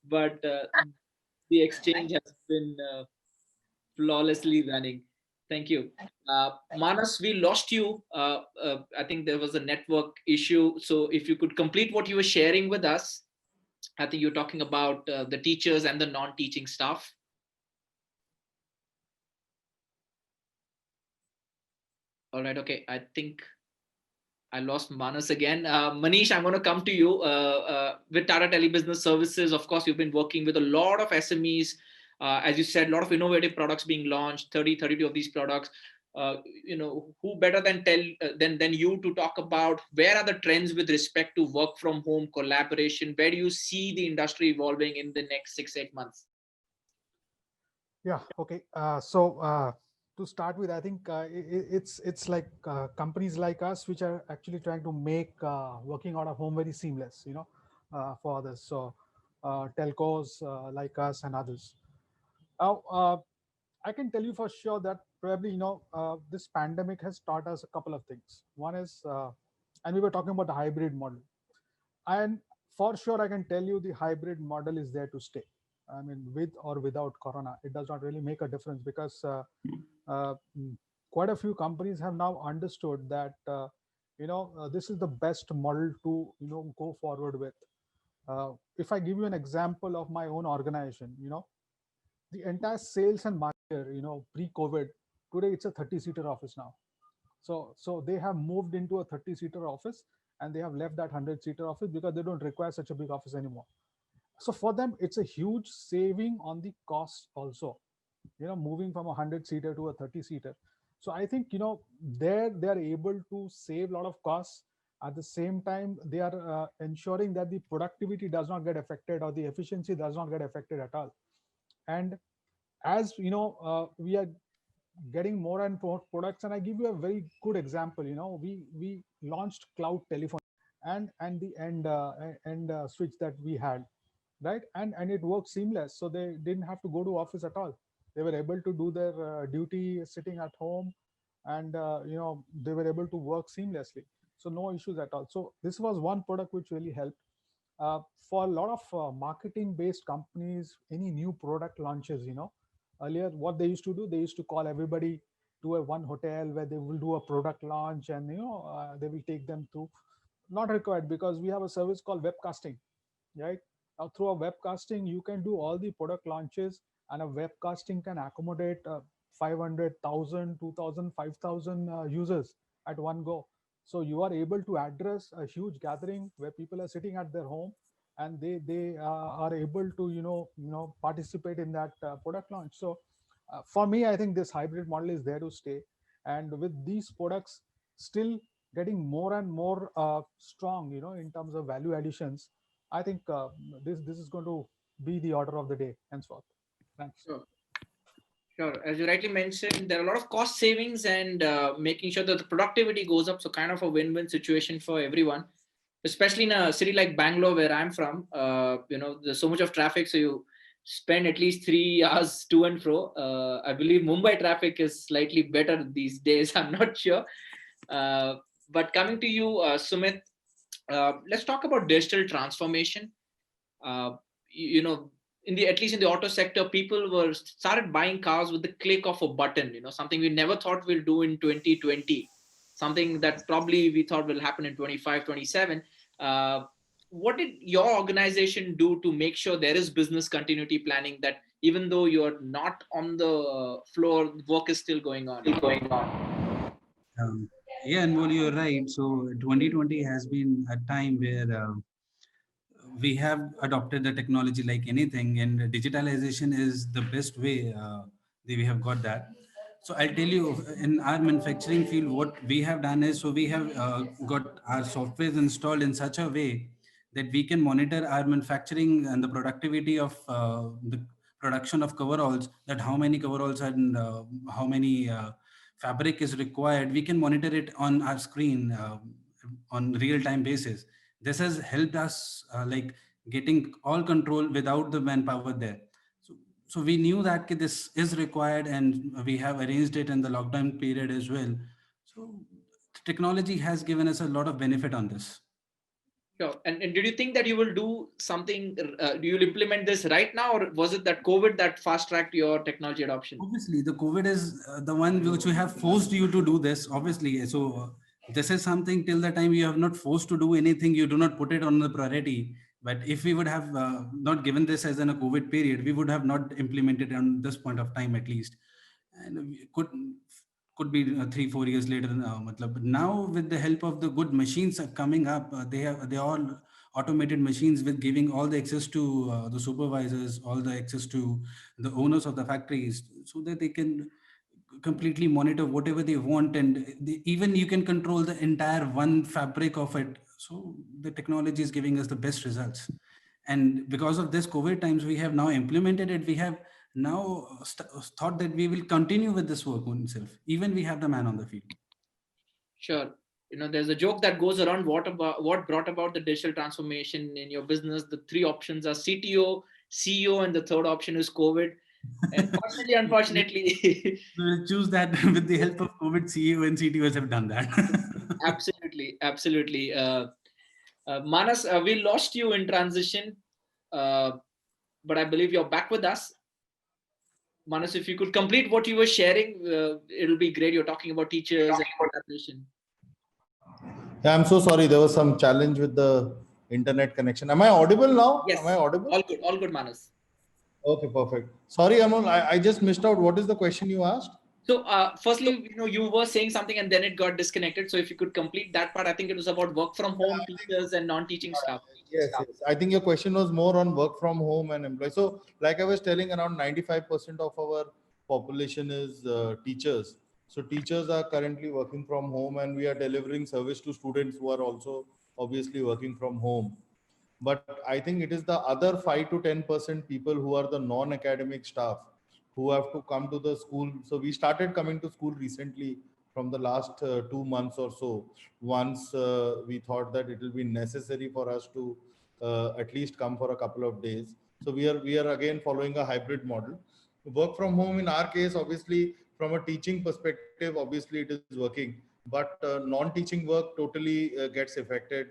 but the exchange has been flawlessly running. Thank you. Manas, we lost you. I think there was a network issue. So if you could complete what you were sharing with us, I think you're talking about the teachers and the non-teaching staff. All right. Okay. I think I lost Manas again. Manish, I'm going to come to you. With Tata Telebusiness Services, of course, you've been working with a lot of SMEs. As you said, a lot of innovative products being launched, 32 of these products. Who better than than you to talk about where are the trends with respect to work from home collaboration? Where do you see the industry evolving in the next 6-8 months? Yeah. Okay. So to start with, I think it's like companies like us which are actually trying to make working out of home very seamless. For others. So telcos like us and others. Now, I can tell you for sure that probably this pandemic has taught us a couple of things. One is, and we were talking about the hybrid model, and for sure I can tell you the hybrid model is there to stay. I mean, with or without corona, it does not really make a difference because uh, mm, quite a few companies have now understood that this is the best model to go forward with. If I give you an example of my own organization, the entire sales and marketing, pre-COVID, today it's a 30-seater office now. So they have moved into a 30-seater office, and they have left that 100-seater office because they don't require such a big office anymore. So for them, it's a huge saving on the cost also, moving from a 100-seater to a 30-seater. So I think, there they are able to save a lot of costs. At the same time, they are ensuring that the productivity does not get affected or the efficiency does not get affected at all. And as we are getting more and more products, and I give you a very good example. We launched cloud telephone and the end switch that we had, right? And it worked seamless, so they didn't have to go to office at all. They were able to do their duty sitting at home, and they were able to work seamlessly, so no issues at all. So this was one product which really helped. For a lot of marketing based companies, any new product launches, earlier what they used to do, they used to call everybody to a one hotel where they will do a product launch, and they will take them through. Not required, because we have a service called webcasting, right? Now through a webcasting you can do all the product launches, and a webcasting can accommodate 500,000, users at one go. So you are able to address a huge gathering where people are sitting at their home, and they are able to participate in that product launch. So for me, I think this hybrid model is there to stay, and with these products still getting more and more strong, in terms of value additions, I think this is going to be the order of the day henceforth. Thanks. Sure. Sure. As you rightly mentioned, there are a lot of cost savings and making sure that the productivity goes up. So kind of a win-win situation for everyone, especially in a city like Bangalore, where I'm from. There's so much of traffic, so you spend at least 3 hours to and fro. I believe Mumbai traffic is slightly better these days. I'm not sure. But coming to you, Sumit, let's talk about digital transformation. uh, in the, at least in the auto sector, people were started buying cars with the click of a button, something we never thought we'll do in 2020, something that probably we thought will happen in 25, 27. What did your organization do to make sure there is business continuity planning, that even though you're not on the floor, work is still going on? Yeah, and well, you're right. So 2020 has been a time where we have adopted the technology like anything, and digitalization is the best way that we have got that. So I'll tell you, in our manufacturing field, what we have done is, so we have got our softwares installed in such a way that we can monitor our manufacturing and the productivity of the production of coveralls, that how many coveralls and how many fabric is required. We can monitor it on our screen on real time basis. This has helped us like getting all control without the manpower there. So we knew that this is required, and we have arranged it in the lockdown period as well. So technology has given us a lot of benefit on this. Sure. And did you think that you will do something, do you implement this right now, or was it that COVID that fast tracked your technology adoption? Obviously, the COVID is the one which we have forced you to do this. Obviously, so this is something till the time you have not forced to do anything, you do not put it on the priority. But if we would have not given this as in a COVID period, we would have not implemented on this point of time at least, and we could be 3 4 years later now. But now with the help of the good machines are coming up, they all automated machines with giving all the access to the supervisors, all the access to the owners of the factories, so that they can completely monitor whatever they want, and even you can control the entire one fabric of it. So the technology is giving us the best results, and because of this COVID times, we have now implemented it. We have now thought that we will continue with this work on itself, even we have the man on the field. Sure. There's a joke that goes around, what brought about the digital transformation in your business. The three options are CTO, CEO, and the third option is COVID. And fortunately, unfortunately, We'll choose that. With the help of COVID, CEO and CTOs have done that. absolutely. Manas, we lost you in transition, but I believe you're back with us. Manas, if you could complete what you were sharing, it'll be great. You're talking about teachers and collaboration. Yeah, I'm so sorry. There was some challenge with the internet connection. Am I audible now? Yes. Am I audible? All good, Manas. Okay, perfect. Sorry, Anmol, I just missed out. What is the question you asked? So, firstly, you were saying something and then it got disconnected. So, if you could complete that part, I think it was about work from home teachers and non-teaching staff. Yes. I think your question was more on work from home and employees. So, like I was telling, around 95% of our population is teachers. So, teachers are currently working from home, and we are delivering service to students who are also obviously working from home. But I think it is the other 5 to 10% people who are the non-academic staff who have to come to the school. So we started coming to school recently from the last 2 months or so. Once we thought that it will be necessary for us to at least come for a couple of days. So we are again following a hybrid model. Work from home in our case, obviously from a teaching perspective, obviously it is working, but non-teaching work totally gets affected.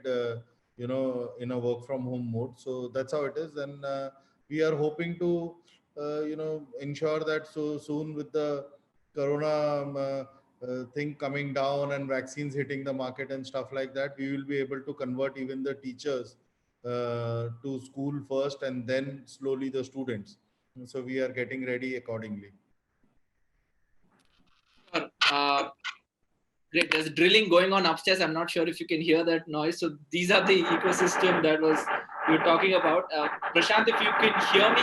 In a work from home mode. So that's how it is. And we are hoping to, ensure that so soon with the corona thing coming down and vaccines hitting the market and stuff like that, we will be able to convert even the teachers to school first and then slowly the students. So we are getting ready accordingly. Great. There's drilling going on upstairs. I'm not sure if you can hear that noise. So these are the ecosystem that we were talking about. Prashant, if you can hear me,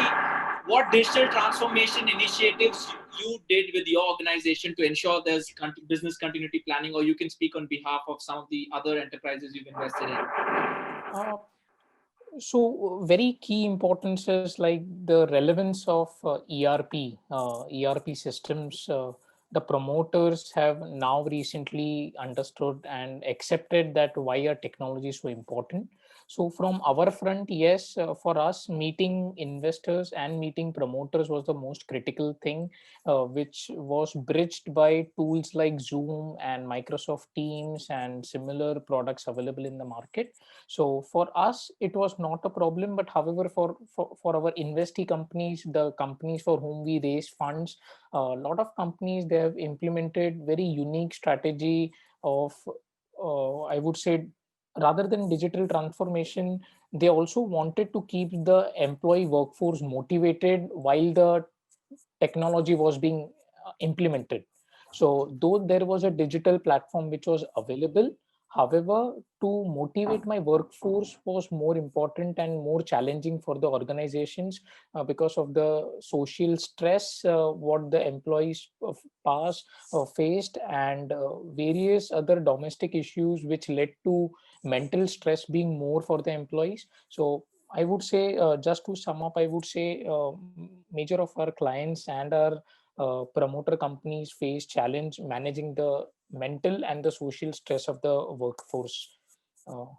what digital transformation initiatives you did with your organization to ensure there's business continuity planning, or you can speak on behalf of some of the other enterprises you've invested in? So very key importance is like the relevance of ERP systems. The promoters have now recently understood and accepted that why are technology so important. So from our front, yes, for us, meeting investors and meeting promoters was the most critical thing, which was bridged by tools like Zoom and Microsoft Teams and similar products available in the market. So for us, it was not a problem. But however, for our investee companies, the companies for whom we raise funds, a lot of companies, they have implemented very unique strategy of, I would say, rather than digital transformation, they also wanted to keep the employee workforce motivated while the technology was being implemented. So though there was a digital platform which was available, however, to motivate my workforce was more important and more challenging for the organizations because of the social stress what the employees faced, and various other domestic issues which led to mental stress being more for the employees. So I would say, just to sum up, I would say major of our clients and our promoter companies face challenge managing the mental and the social stress of the workforce. So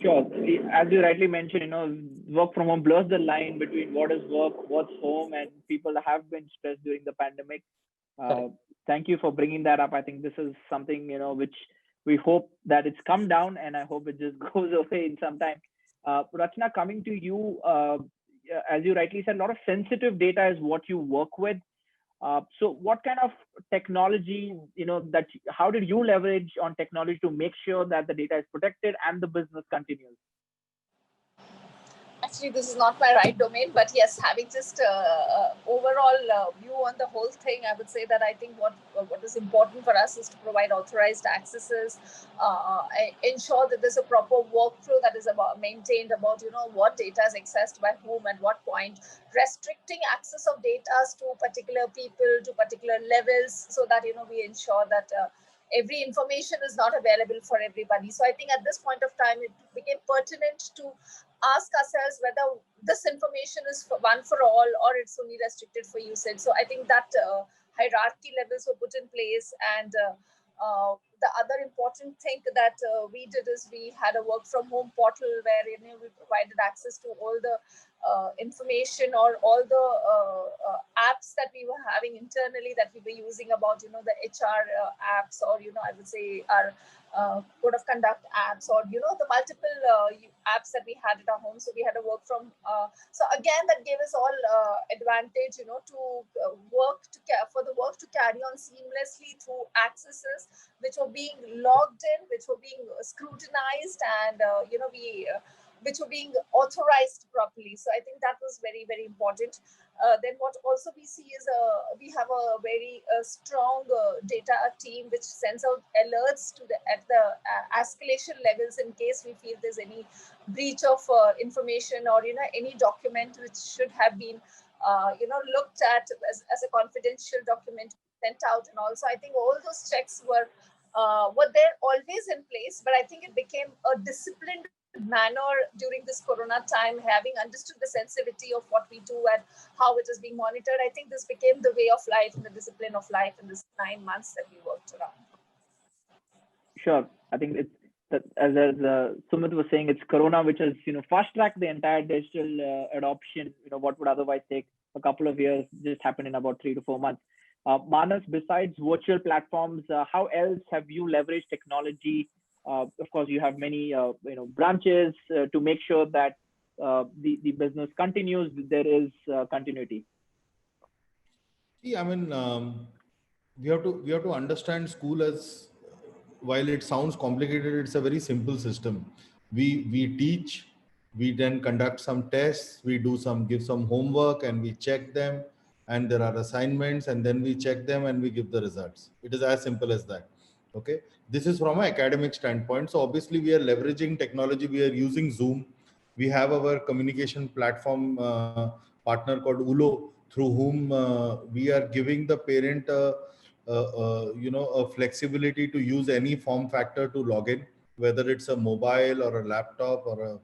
sure. As you rightly mentioned, work from home blurs the line between what is work, what's home, and people have been stressed during the pandemic. Thank you for bringing that up. I think this is something which We hope that it's come down, and I hope it just goes away in some time. Rachana, coming to you, as you rightly said, a lot of sensitive data is what you work with. So what kind of technology, how did you leverage on technology to make sure that the data is protected and the business continues? Actually, this is not my right domain, but yes, having just overall view on the whole thing, I would say that I think what is important for us is to provide authorized accesses, ensure that there's a proper workflow that is maintained about what data is accessed by whom at what point, restricting access of data to particular people to particular levels, so that we ensure that every information is not available for everybody. So I think at this point of time, it became pertinent to ask ourselves whether this information is one for all or it's only restricted for usage. So I think that hierarchy levels were put in place. And the other important thing that we did is we had a work from home portal where we provided access to all the information or all the apps that we were having internally that we were using about the HR apps, or I would say our code of conduct apps, or the multiple apps that we had at our home. So we had a work from so again, that gave us all advantage to for the work to carry on seamlessly through accesses which were being logged in, which were being scrutinized, and which were being authorized properly. So I think that was very, very important. Then what also we see is we have a very strong data team which sends out alerts at the escalation levels in case we feel there's any breach of information, or any document which should have been looked at as a confidential document sent out. And also I think all those checks were there always in place, but I think it became a disciplined manner during this corona time, having understood the sensitivity of what we do and how it is being monitored. I think this became the way of life and the discipline of life in this 9 months that we worked around. Sure. I think it's that, as Sumit was saying, it's corona which has fast tracked the entire digital adoption. What would otherwise take a couple of years just happened in about 3 to 4 months. Manas, besides virtual platforms, how else have you leveraged technology? Of course, you have many branches to make sure that the business continues. There is continuity. See, I mean, we have to understand school as, while it sounds complicated, it's a very simple system. We teach, we then conduct some tests, we give some homework, and we check them, and there are assignments, and then we check them and we give the results. It is as simple as that. Okay, this is from an academic standpoint. So obviously we are leveraging technology. We are using Zoom. We have our communication platform partner called Ulo, through whom we are giving the parent a flexibility to use any form factor to log in, whether it's a mobile or a laptop or a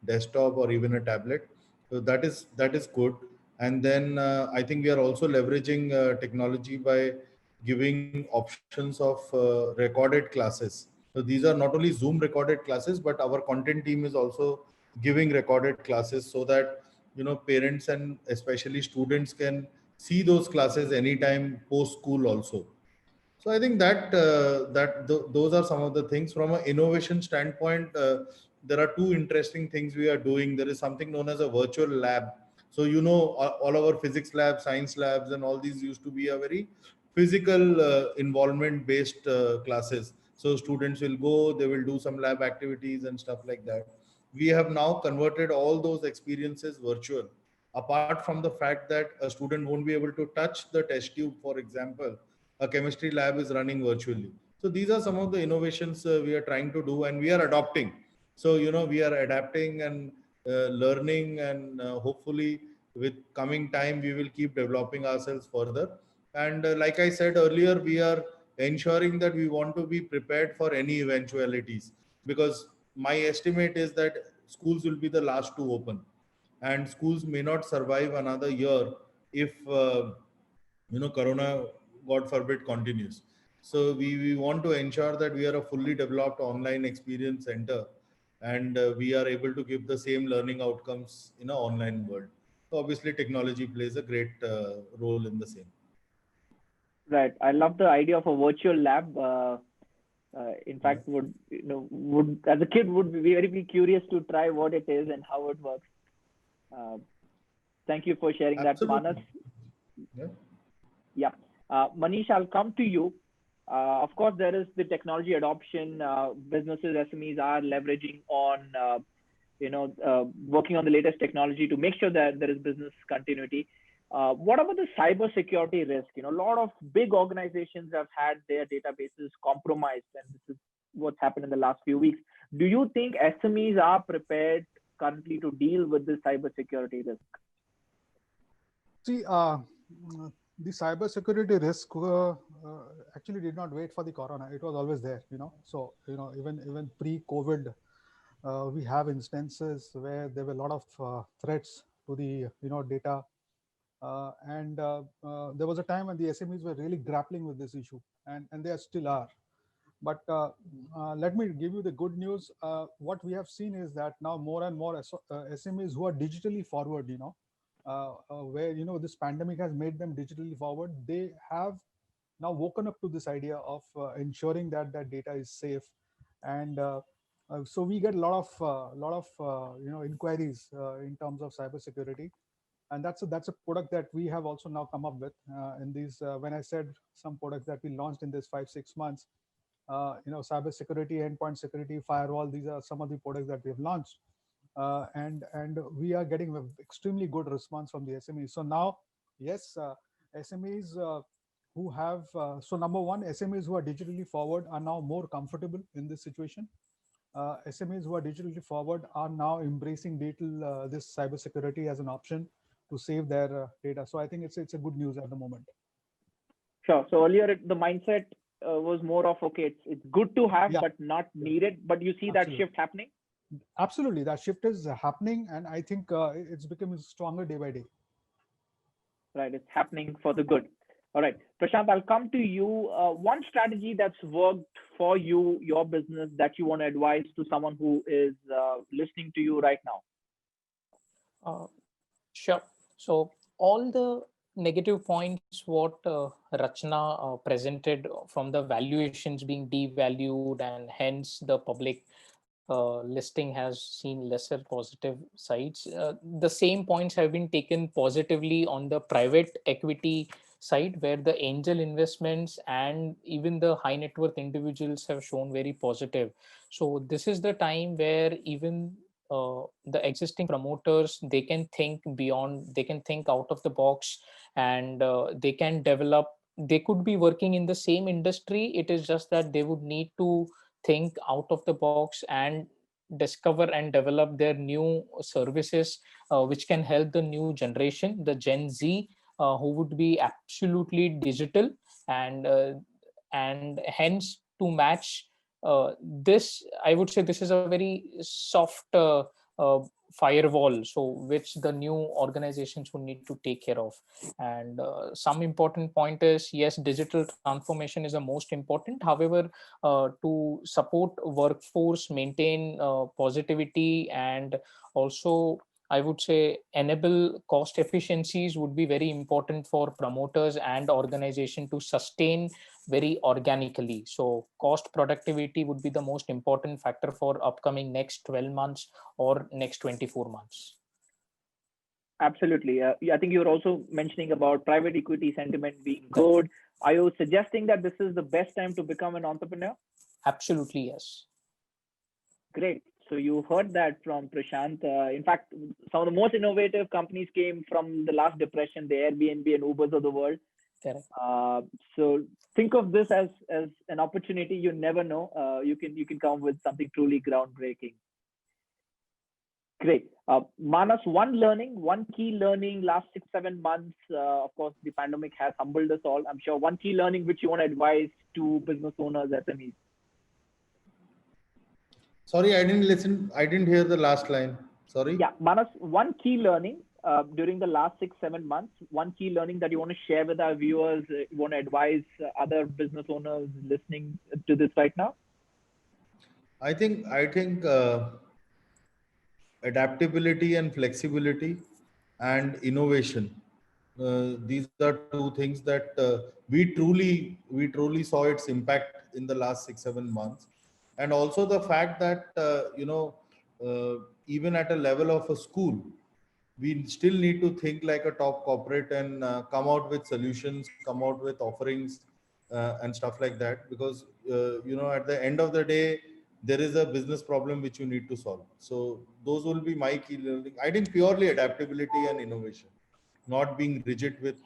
desktop or even a tablet. So that is good. And then I think we are also leveraging technology by giving options of recorded classes. So these are not only Zoom recorded classes, but our content team is also giving recorded classes so that parents and especially students can see those classes anytime post school also. So I think that those are some of the things. From an innovation standpoint, there are two interesting things we are doing. There is something known as a virtual lab. So all our physics labs, science labs, and all these used to be a very physical involvement based classes. So students will go, they will do some lab activities and stuff like that. We have now converted all those experiences virtual. Apart from the fact that a student won't be able to touch the test tube, for example, a chemistry lab is running virtually. So these are some of the innovations we are trying to do, and we are adopting. So we are adapting and learning, and hopefully with coming time we will keep developing ourselves further. And like I said earlier, we are ensuring that we want to be prepared for any eventualities, because my estimate is that schools will be the last to open, and schools may not survive another year if corona, god forbid, continues. So we want to ensure that we are a fully developed online experience center, and we are able to give the same learning outcomes in an online world. So obviously technology plays a great role in the same. Right. I love the idea of a virtual lab. In fact, would as a kid would be very curious to try what it is and how it works. Thank you for sharing Absolutely. that, Manas. Yeah. Yeah. Manish, I'll come to you. Of course, there is the technology adoption. Businesses, SMEs are leveraging on, working on the latest technology to make sure that there is business continuity. What about the cyber security risk? A lot of big organizations have had their databases compromised, and this is what's happened in the last few weeks. Do you think SMEs are prepared currently to deal with this cyber security risk? See, the cybersecurity risk actually did not wait for the corona. It was always there, So, even pre-COVID, we have instances where there were a lot of threats to the, data. And there was a time when the SMEs were really grappling with this issue, and they still are. But let me give you the good news. What we have seen is that now more and more SMEs who are digitally forward, where this pandemic has made them digitally forward, they have now woken up to this idea of ensuring that that data is safe. And so we get a lot of inquiries in terms of cybersecurity, and that's a product that we have also now come up with in these. When I said some products that we launched in this 5-6 months, cyber security, endpoint security, firewall, these are some of the products that we have launched, and we are getting an extremely good response from the SMEs. So now, yes, SMEs who have so number one, SMEs who are digitally forward are now more comfortable in this situation. SMEs who are digitally forward are now embracing this cybersecurity as an option to save their data. So I think it's a good news at the moment. Sure. So earlier the mindset was more of, okay, it's good to have, Yeah. but not needed. But you see Absolutely. that shift happening? Absolutely. That shift is happening, and I think it's becoming stronger day by day. Right. It's happening for the good. All right. Prashant, I'll come to you. One strategy that's worked for you, your business, that you want to advise to someone who is listening to you right now? Sure. So all the negative points what Rachana presented from the valuations being devalued, and hence the public listing has seen lesser positive sides. The same points have been taken positively on the private equity side, where the angel investments and even the high net worth individuals have shown very positive. So this is the time where even the existing promoters, they can think beyond, they can think out of the box, and they can develop. They could be working in the same industry, it is just that they would need to think out of the box and discover and develop their new services, which can help the new generation, the Gen Z, who would be absolutely digital, and hence to match this, I would say this is a very soft uh, firewall, so which the new organizations would need to take care of. And some important point is, yes, digital transformation is the most important. However, to support workforce, maintain positivity, and also I would say enable cost efficiencies would be very important for promoters and organization to sustain very organically. So cost productivity would be the most important factor for upcoming next 12 months or next 24 months. Absolutely. I think you're also mentioning about private equity sentiment being good. Are you suggesting that this is the best time to become an entrepreneur? Absolutely, yes. Great. So you heard that from Prashant. In fact, some of the most innovative companies came from the last depression, the Airbnb and Ubers of the world. So think of this as an opportunity. You never know. You can come with something truly groundbreaking. Great. Manas, one key learning last 6-7 months. Of course, the pandemic has humbled us all. I'm sure one key learning which you want to advise to business owners, SMEs. Sorry, I didn't listen. I didn't hear the last line. Sorry. Yeah, Manas, one key learning during the last 6-7 months, one key learning that you want to share with our viewers, you want to advise other business owners listening to this right now? I think adaptability and flexibility and innovation These are two things that we truly saw its impact in the last 6-7 months. And also the fact that even at a level of a school, we still need to think like a top corporate and come out with solutions, come out with offerings, and stuff like that, because at the end of the day there is a business problem which you need to solve. So those will be my key learning. I think purely adaptability and innovation, not being rigid with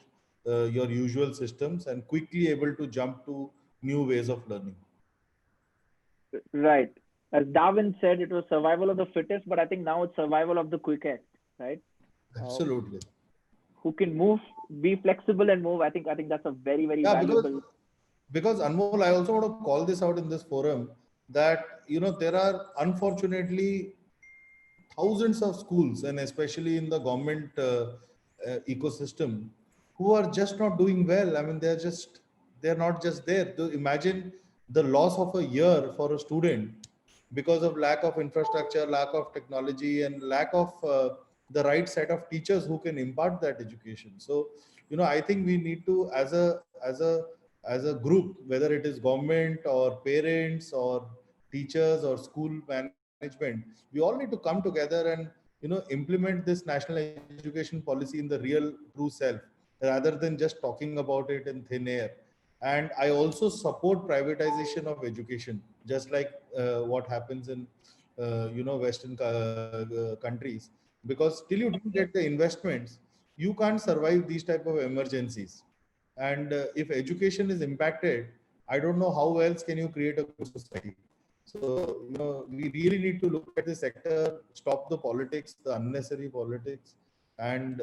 your usual systems and quickly able to jump to new ways of learning. Right. As Darwin said, it was survival of the fittest, but I think now it's survival of the quickest, right? Absolutely. Who can move, be flexible and move. I think that's a very, very valuable. Because Anmol, I also want to call this out in this forum that there are unfortunately thousands of schools, and especially in the government ecosystem, who are just not doing well. I mean, they're not just there. To imagine the loss of a year for a student because of lack of infrastructure, lack of technology, and lack of the right set of teachers who can impart that education. So, I think we need to, as a group, whether it is government or parents or teachers or school management, we all need to come together and implement this national education policy in the real true self, rather than just talking about it in thin air. And I also support privatization of education, just like what happens in western countries, because till you don't get the investments, you can't survive these type of emergencies. And if education is impacted, I don't know how else can you create a good society. So, we really need to look at the sector, stop the politics, the unnecessary politics, and,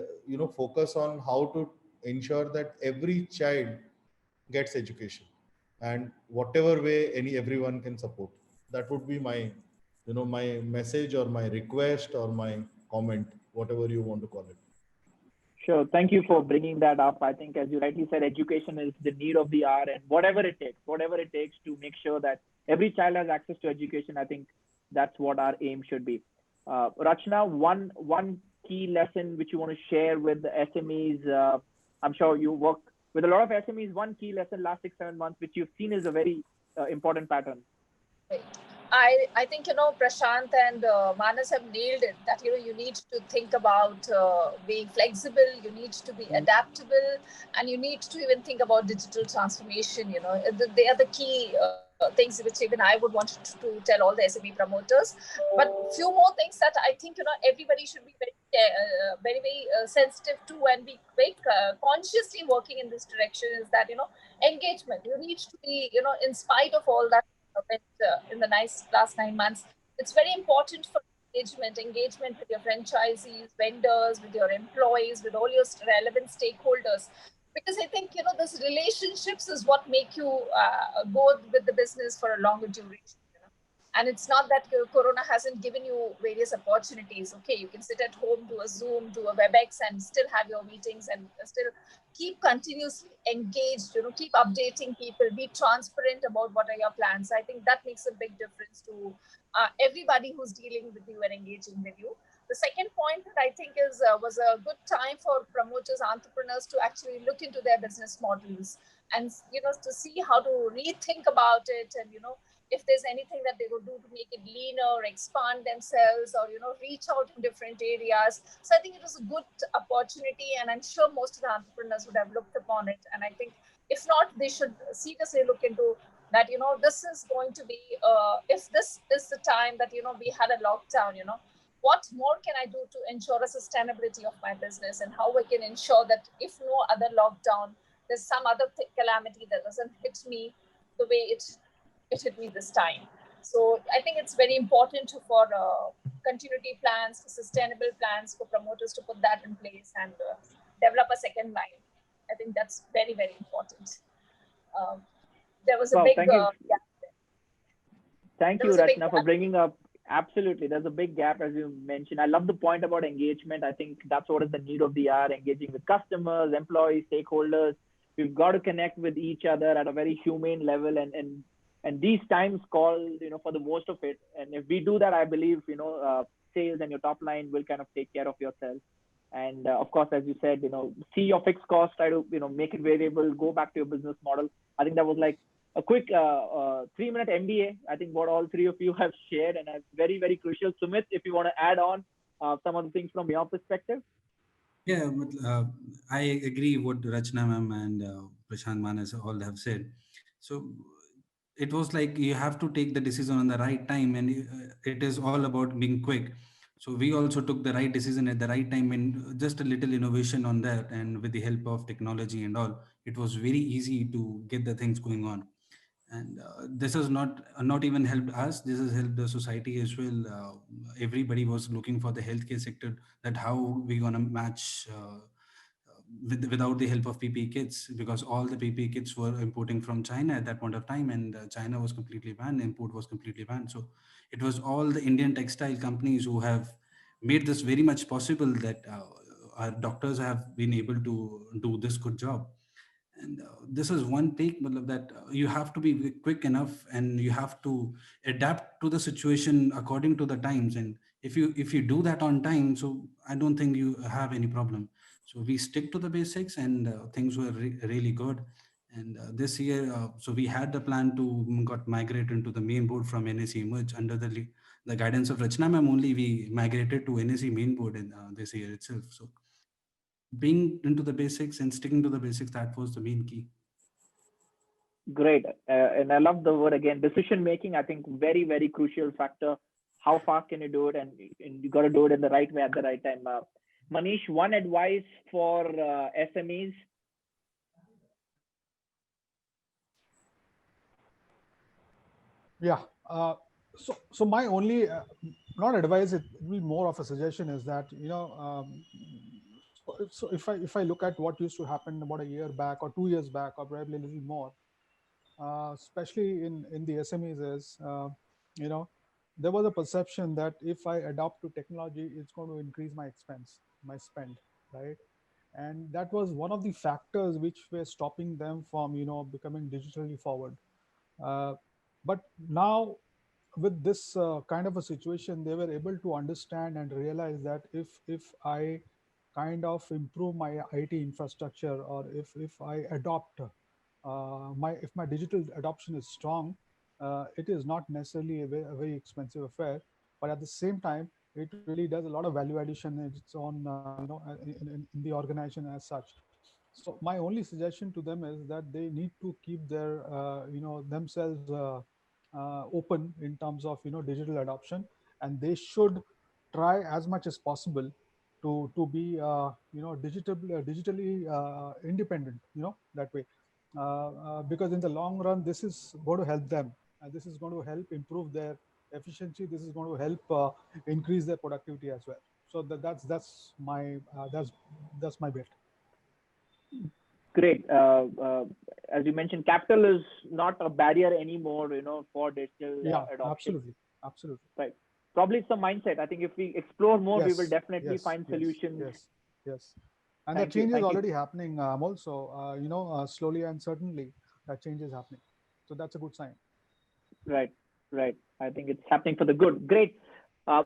focus on how to ensure that every child gets education, and whatever way everyone can support. That would be my, my message or my request or my comment, whatever you want to call it. Sure. Thank you for bringing that up. I think, as you rightly said, education is the need of the hour, and whatever it takes to make sure that every child has access to education. I think that's what our aim should be. Rachana, one key lesson which you want to share with the SMEs. I'm sure you work with a lot of SMEs. One key lesson last 6-7 months, which you've seen is a very important pattern. I think Prashant and Manas have nailed it, that you need to think about being flexible, you need to be adaptable, and you need to even think about digital transformation. They are the key things which even I would want to tell all the SME promoters. But few more things that I think everybody should be very sensitive to and be very consciously working in this direction is that engagement. You need to be in spite of all that in the last 9 months, it's very important for engagement with your franchisees, vendors, with your employees, with all your relevant stakeholders. Because I think those relationships is what make you go with the business for a longer duration. And it's not that Corona hasn't given you various opportunities. Okay, you can sit at home, do a Zoom, do a WebEx, and still have your meetings and still keep continuously engaged, keep updating people, be transparent about what are your plans. I think that makes a big difference to everybody who's dealing with you and engaging with you. The second point that I think was a good time for promoters, entrepreneurs to actually look into their business models and, to see how to rethink about it and, if there's anything that they would do to make it leaner, expand themselves, or reach out in different areas. So I think it was a good opportunity, and I'm sure most of the entrepreneurs would have looked upon it. And I think if not, they should seriously look into that. This is going to be if this is the time that we had a lockdown. What more can I do to ensure a sustainability of my business, and how I can ensure that if no other lockdown, there's some other calamity that doesn't hit me the way it hit me this time. So I think it's very important for continuity plans, for sustainable plans, for promoters to put that in place and develop a second line. I think that's very, very important. There was a big thank you. gap. Thank you, Rachana, for bringing up. Absolutely, there's a big gap, as you mentioned. I love the point about engagement. I think that's what is the need of the hour: engaging with customers, employees, stakeholders. We've got to connect with each other at a very humane level, and these times call for the most of it. And if we do that, I believe sales and your top line will kind of take care of yourself. And of course, as you said, see your fixed cost, try to make it variable, go back to your business model. I think that was like a quick 3-minute MBA. I think what all three of you have shared, and it's very, very crucial. Sumit, if you want to add on some of the things from your perspective. Yeah, but, I agree what Rachana ma'am and Prashant Manas all have said. So it was like you have to take the decision on the right time, and it is all about being quick. So we also took the right decision at the right time, and just a little innovation on that, and with the help of technology and all, it was very easy to get the things going on. And this has not even helped us, this has helped the society as well. Everybody was looking for the healthcare sector, that how we gonna match without the help of PPE kits, because all the PPE kits were importing from China at that point of time, and China was completely banned, import was completely banned. So it was all the Indian textile companies who have made this very much possible, that our doctors have been able to do this good job. And this is one take, matlab, that you have to be quick enough, and you have to adapt to the situation according to the times. And if you do that on time, so I don't think you have any problem. So we stick to the basics, and things were really good. And this year, so we had the plan to got migrate into the main board from NSE merge under the guidance of Rachana ma'am. Only we migrated to NSE main board in this year itself. So being into the basics and sticking to the basics, that was the main key. Great. And I love the word again, decision making. I think very, very crucial factor. How fast can you do it? And you got to do it in the right way at the right time. Manish, one advice for SMEs. Yeah. So my only not advice, it will be more of a suggestion, is that so if I look at what used to happen about a year back or 2 years back, or probably a little more, especially in the SMEs, is there was a perception that if I adopt to technology, it's going to increase my expense, my spend, right? And that was one of the factors which were stopping them from becoming digitally forward. uh, but now, with this kind of a situation, they were able to understand and realize that if I kind of improve my IT infrastructure, or if I adopt my if my digital adoption is strong, it is not necessarily a very expensive affair, but at the same time, it really does a lot of value addition in its own in the organization as such. So my only suggestion to them is that they need to keep their themselves open in terms of digital adoption, and they should try as much as possible to be digitally independent, that way, because in the long run, this is going to help them, and this is going to help improve their efficiency, this is going to help increase their productivity as well. So that's my bet. Great. As you mentioned, capital is not a barrier anymore, for digital Yeah, adoption. absolutely. Right. Probably some mindset. I think if we explore more, we will definitely find yes, solutions. yes. And that change is already happening, also, slowly and certainly, that change is happening. So that's a good sign. Right. I think it's happening for the good. Great.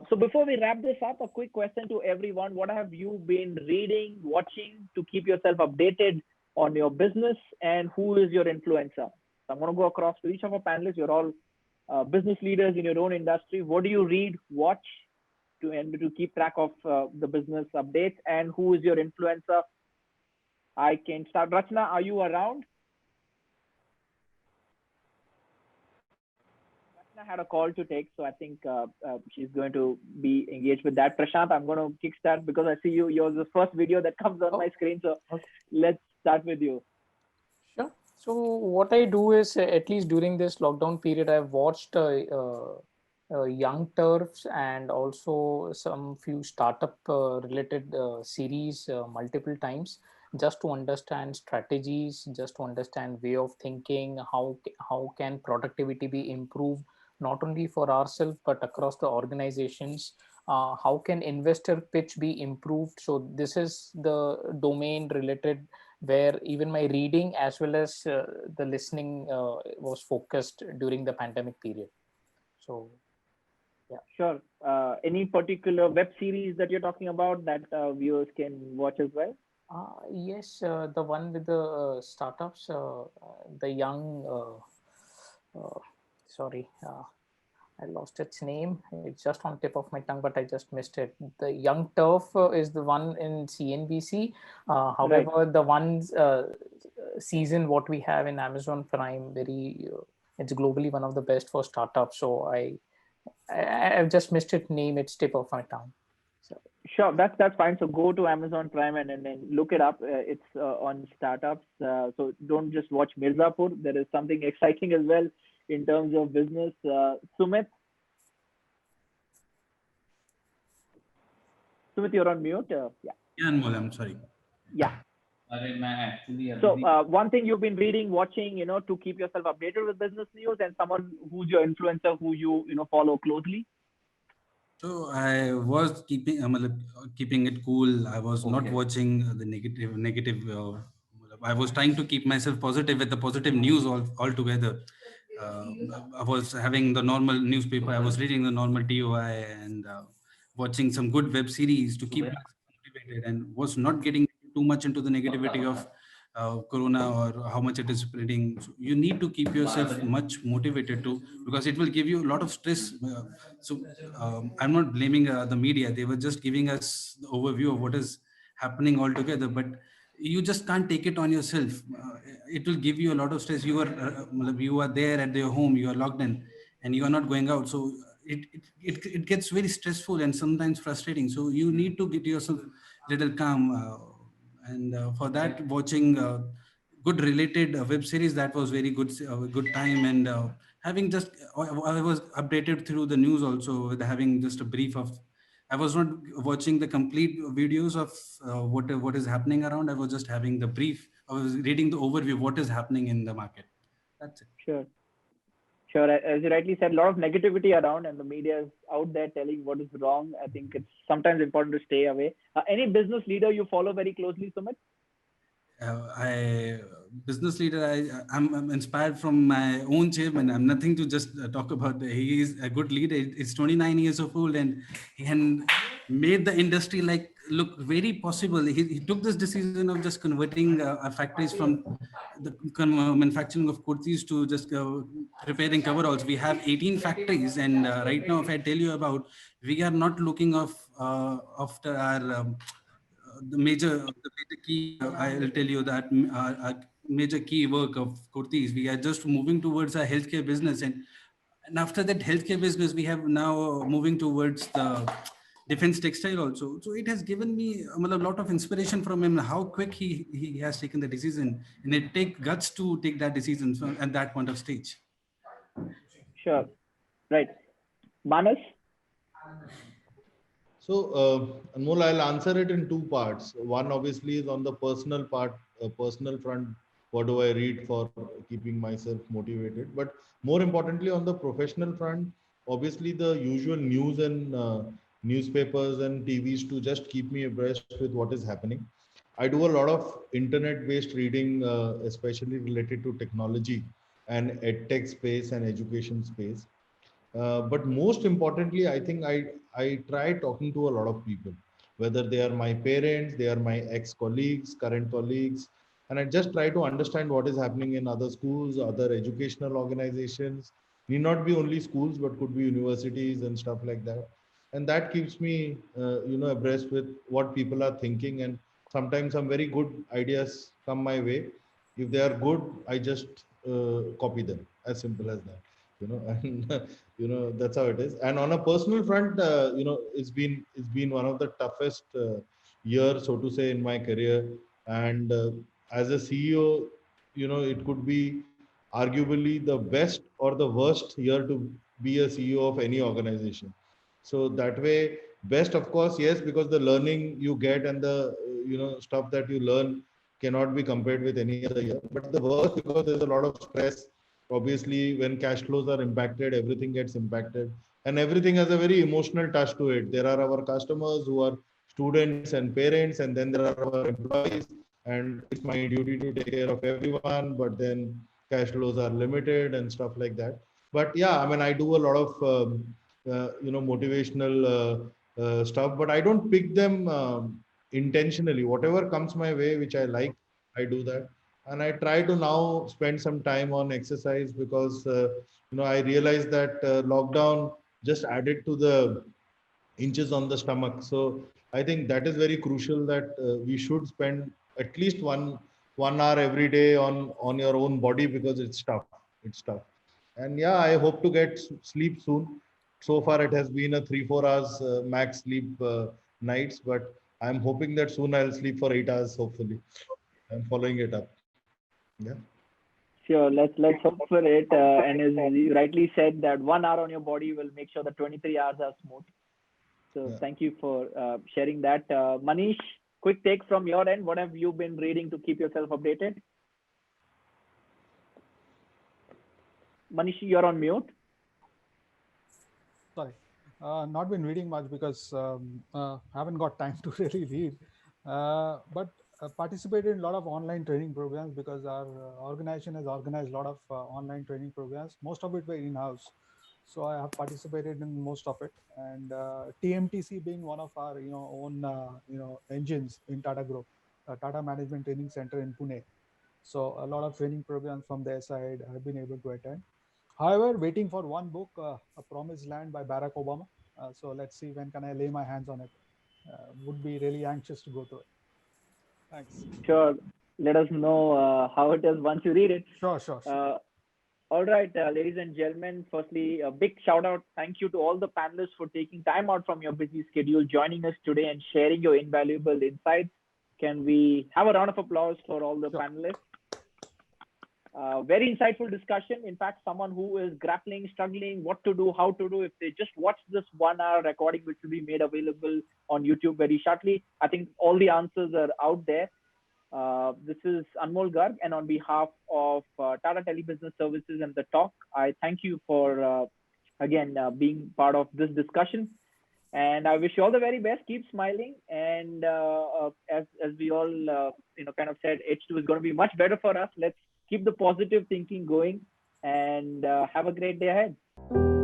So before we wrap this up, a quick question to everyone. What have you been reading, watching to keep yourself updated on your business, and who is your influencer? So I'm going to go across to each of our panelists. You're all business leaders in your own industry. What do you read, watch to keep track of the business updates, and who is your influencer? I can start. Rachana, are you around? Rachana had a call to take, so I think she's going to be engaged with that. Prashant, I'm going to kickstart because I see you. You're the first video that comes on my screen, so let's start with you. Sure. So what I do is, at least during this lockdown period, I've watched Young Turfs and also some few startup related series multiple times, just to understand strategies, just to understand way of thinking, how can productivity be improved, not only for ourselves but across the organizations. How can investor pitch be improved? So this is the domain related where even my reading as well as the listening was focused during the pandemic period. So Sure. Any particular web series that you're talking about that viewers can watch as well? Yes, the one with the startups, the young, sorry, I lost its name. It's just on tip of my tongue, but I just missed it. The Young Turf is the one in CNBC. However, the ones season what we have in Amazon Prime, it's globally one of the best for startups. So I've just missed its name. It's tip of my tongue. So. Sure, that's fine. So go to Amazon Prime and then look it up. It's on startups. So don't just watch Mirzapur. There is something exciting as well in terms of business. Sumit, you're on mute. Yeah. Yeah, Anmol, I'm sorry. Yeah. So one thing you've been reading, watching, to keep yourself updated with business news, and someone who's your influencer who you follow closely. So I was keeping it cool. I was not watching the negative. I was trying to keep myself positive with the positive news altogether. I was having the normal newspaper. I was reading the normal TOI and watching some good web series to keep myself motivated, and was not getting too much into the negativity of corona or how much it is spreading. So you need to keep yourself much motivated to, because it will give you a lot of stress. I'm not blaming the media. They were just giving us the overview of what is happening altogether, but you just can't take it on yourself. It will give you a lot of stress. You are there at your home, you are logged in, and you are not going out. So it gets very stressful and sometimes frustrating. So you need to get yourself little calm. And for that, watching good related web series, that was very good time. And having just I was updated through the news also, with having just a brief of, I was not watching the complete videos of what is happening around. I was just having the brief. I was reading the overview of what is happening in the market. That's it. Sure. As you rightly said, a lot of negativity around, and the media is out there telling what is wrong. I think it's sometimes important to stay away. Any business leader you follow very closely, Sumit? Business leader, I'm inspired from my own chairman. I'm nothing to just talk about. He is a good leader. He's 29 years of old, and he made the industry like look very possible. He took this decision of just converting our factories from the manufacturing of kurtis to just preparing coveralls. We have 18 factories, and right now, if I tell you about, we are not looking after our the major key, I'll tell you that major key work of kurtis. We are just moving towards a healthcare business, and after that healthcare business, we have now moving towards the defense textile also. So it has given me a lot of inspiration from him, how quick he has taken the decision, and it take guts to take that decision at that point of stage. Sure, right. Manas? So, Anmol, I'll answer it in two parts. One obviously is on the personal part, personal front. What do I read for keeping myself motivated? But more importantly, on the professional front, obviously the usual news and newspapers and TVs to just keep me abreast with what is happening. I do a lot of internet-based reading, especially related to technology and edtech space and education space. But most importantly, I think I try talking to a lot of people, whether they are my parents, they are my ex-colleagues, current colleagues, and I just try to understand what is happening in other schools, other educational organizations. Need not be only schools, but could be universities and stuff like that. And that keeps me, abreast with what people are thinking. And sometimes some very good ideas come my way. If they are good, I just copy them. As simple as that. And that's how it is. And on a personal front, it's been one of the toughest years, so to say, in my career. And as a CEO, it could be arguably the best or the worst year to be a CEO of any organization. So that way, best of course, yes, because the learning you get and the stuff that you learn cannot be compared with any other year. But the worst, because there's a lot of stress. Obviously, when cash flows are impacted, everything gets impacted, and everything has a very emotional touch to it. There are our customers who are students and parents, and then there are our employees, and it's my duty to take care of everyone, but then cash flows are limited and stuff like that. But yeah, I mean, I do a lot of motivational stuff, but I don't pick them intentionally. Whatever comes my way, which I like, I do that. And I try to now spend some time on exercise because, I realized that lockdown just added to the inches on the stomach. So I think that is very crucial that we should spend at least one hour every day on your own body because it's tough. It's tough. And yeah, I hope to get sleep soon. So far, it has been a 3-4 hours max sleep nights, but I'm hoping that soon I'll sleep for 8 hours. Hopefully, I'm following it up. Yeah. Sure, let's hope for it. And as you rightly said, that 1 hour on your body will make sure the 23 hours are smooth. So Yeah. thank you for sharing that. Manish, quick take from your end. What have you been reading to keep yourself updated? Manish, you're on mute. Sorry, not been reading much because haven't got time to really read. But participated in a lot of online training programs because our organization has organized a lot of online training programs. Most of it were in-house, so I have participated in most of it. And TMTC being one of our own engines in Tata Group, Tata Management Training Center in Pune. So a lot of training programs from their side I've been able to attend. However, waiting for one book, A Promised Land by Barack Obama. So let's see when can I lay my hands on it. Would be really anxious to go through it. Thanks. Sure. Let us know how it is once you read it. Sure. All right, ladies and gentlemen, firstly, a big shout out. Thank you to all the panelists for taking time out from your busy schedule, joining us today and sharing your invaluable insights. Can we have a round of applause for all the panelists? Very insightful discussion. In fact, someone who is grappling, struggling, what to do, how to do, if they just watch this 1 hour recording, which will be made available on YouTube very shortly, I think all the answers are out there. This is Anmol Garg, and on behalf of Tata Telebusiness Services and The Talk, I thank you for, again, being part of this discussion. And I wish you all the very best. Keep smiling. And as we all, kind of said, H2 is going to be much better for us. Let's keep the positive thinking going and have a great day ahead.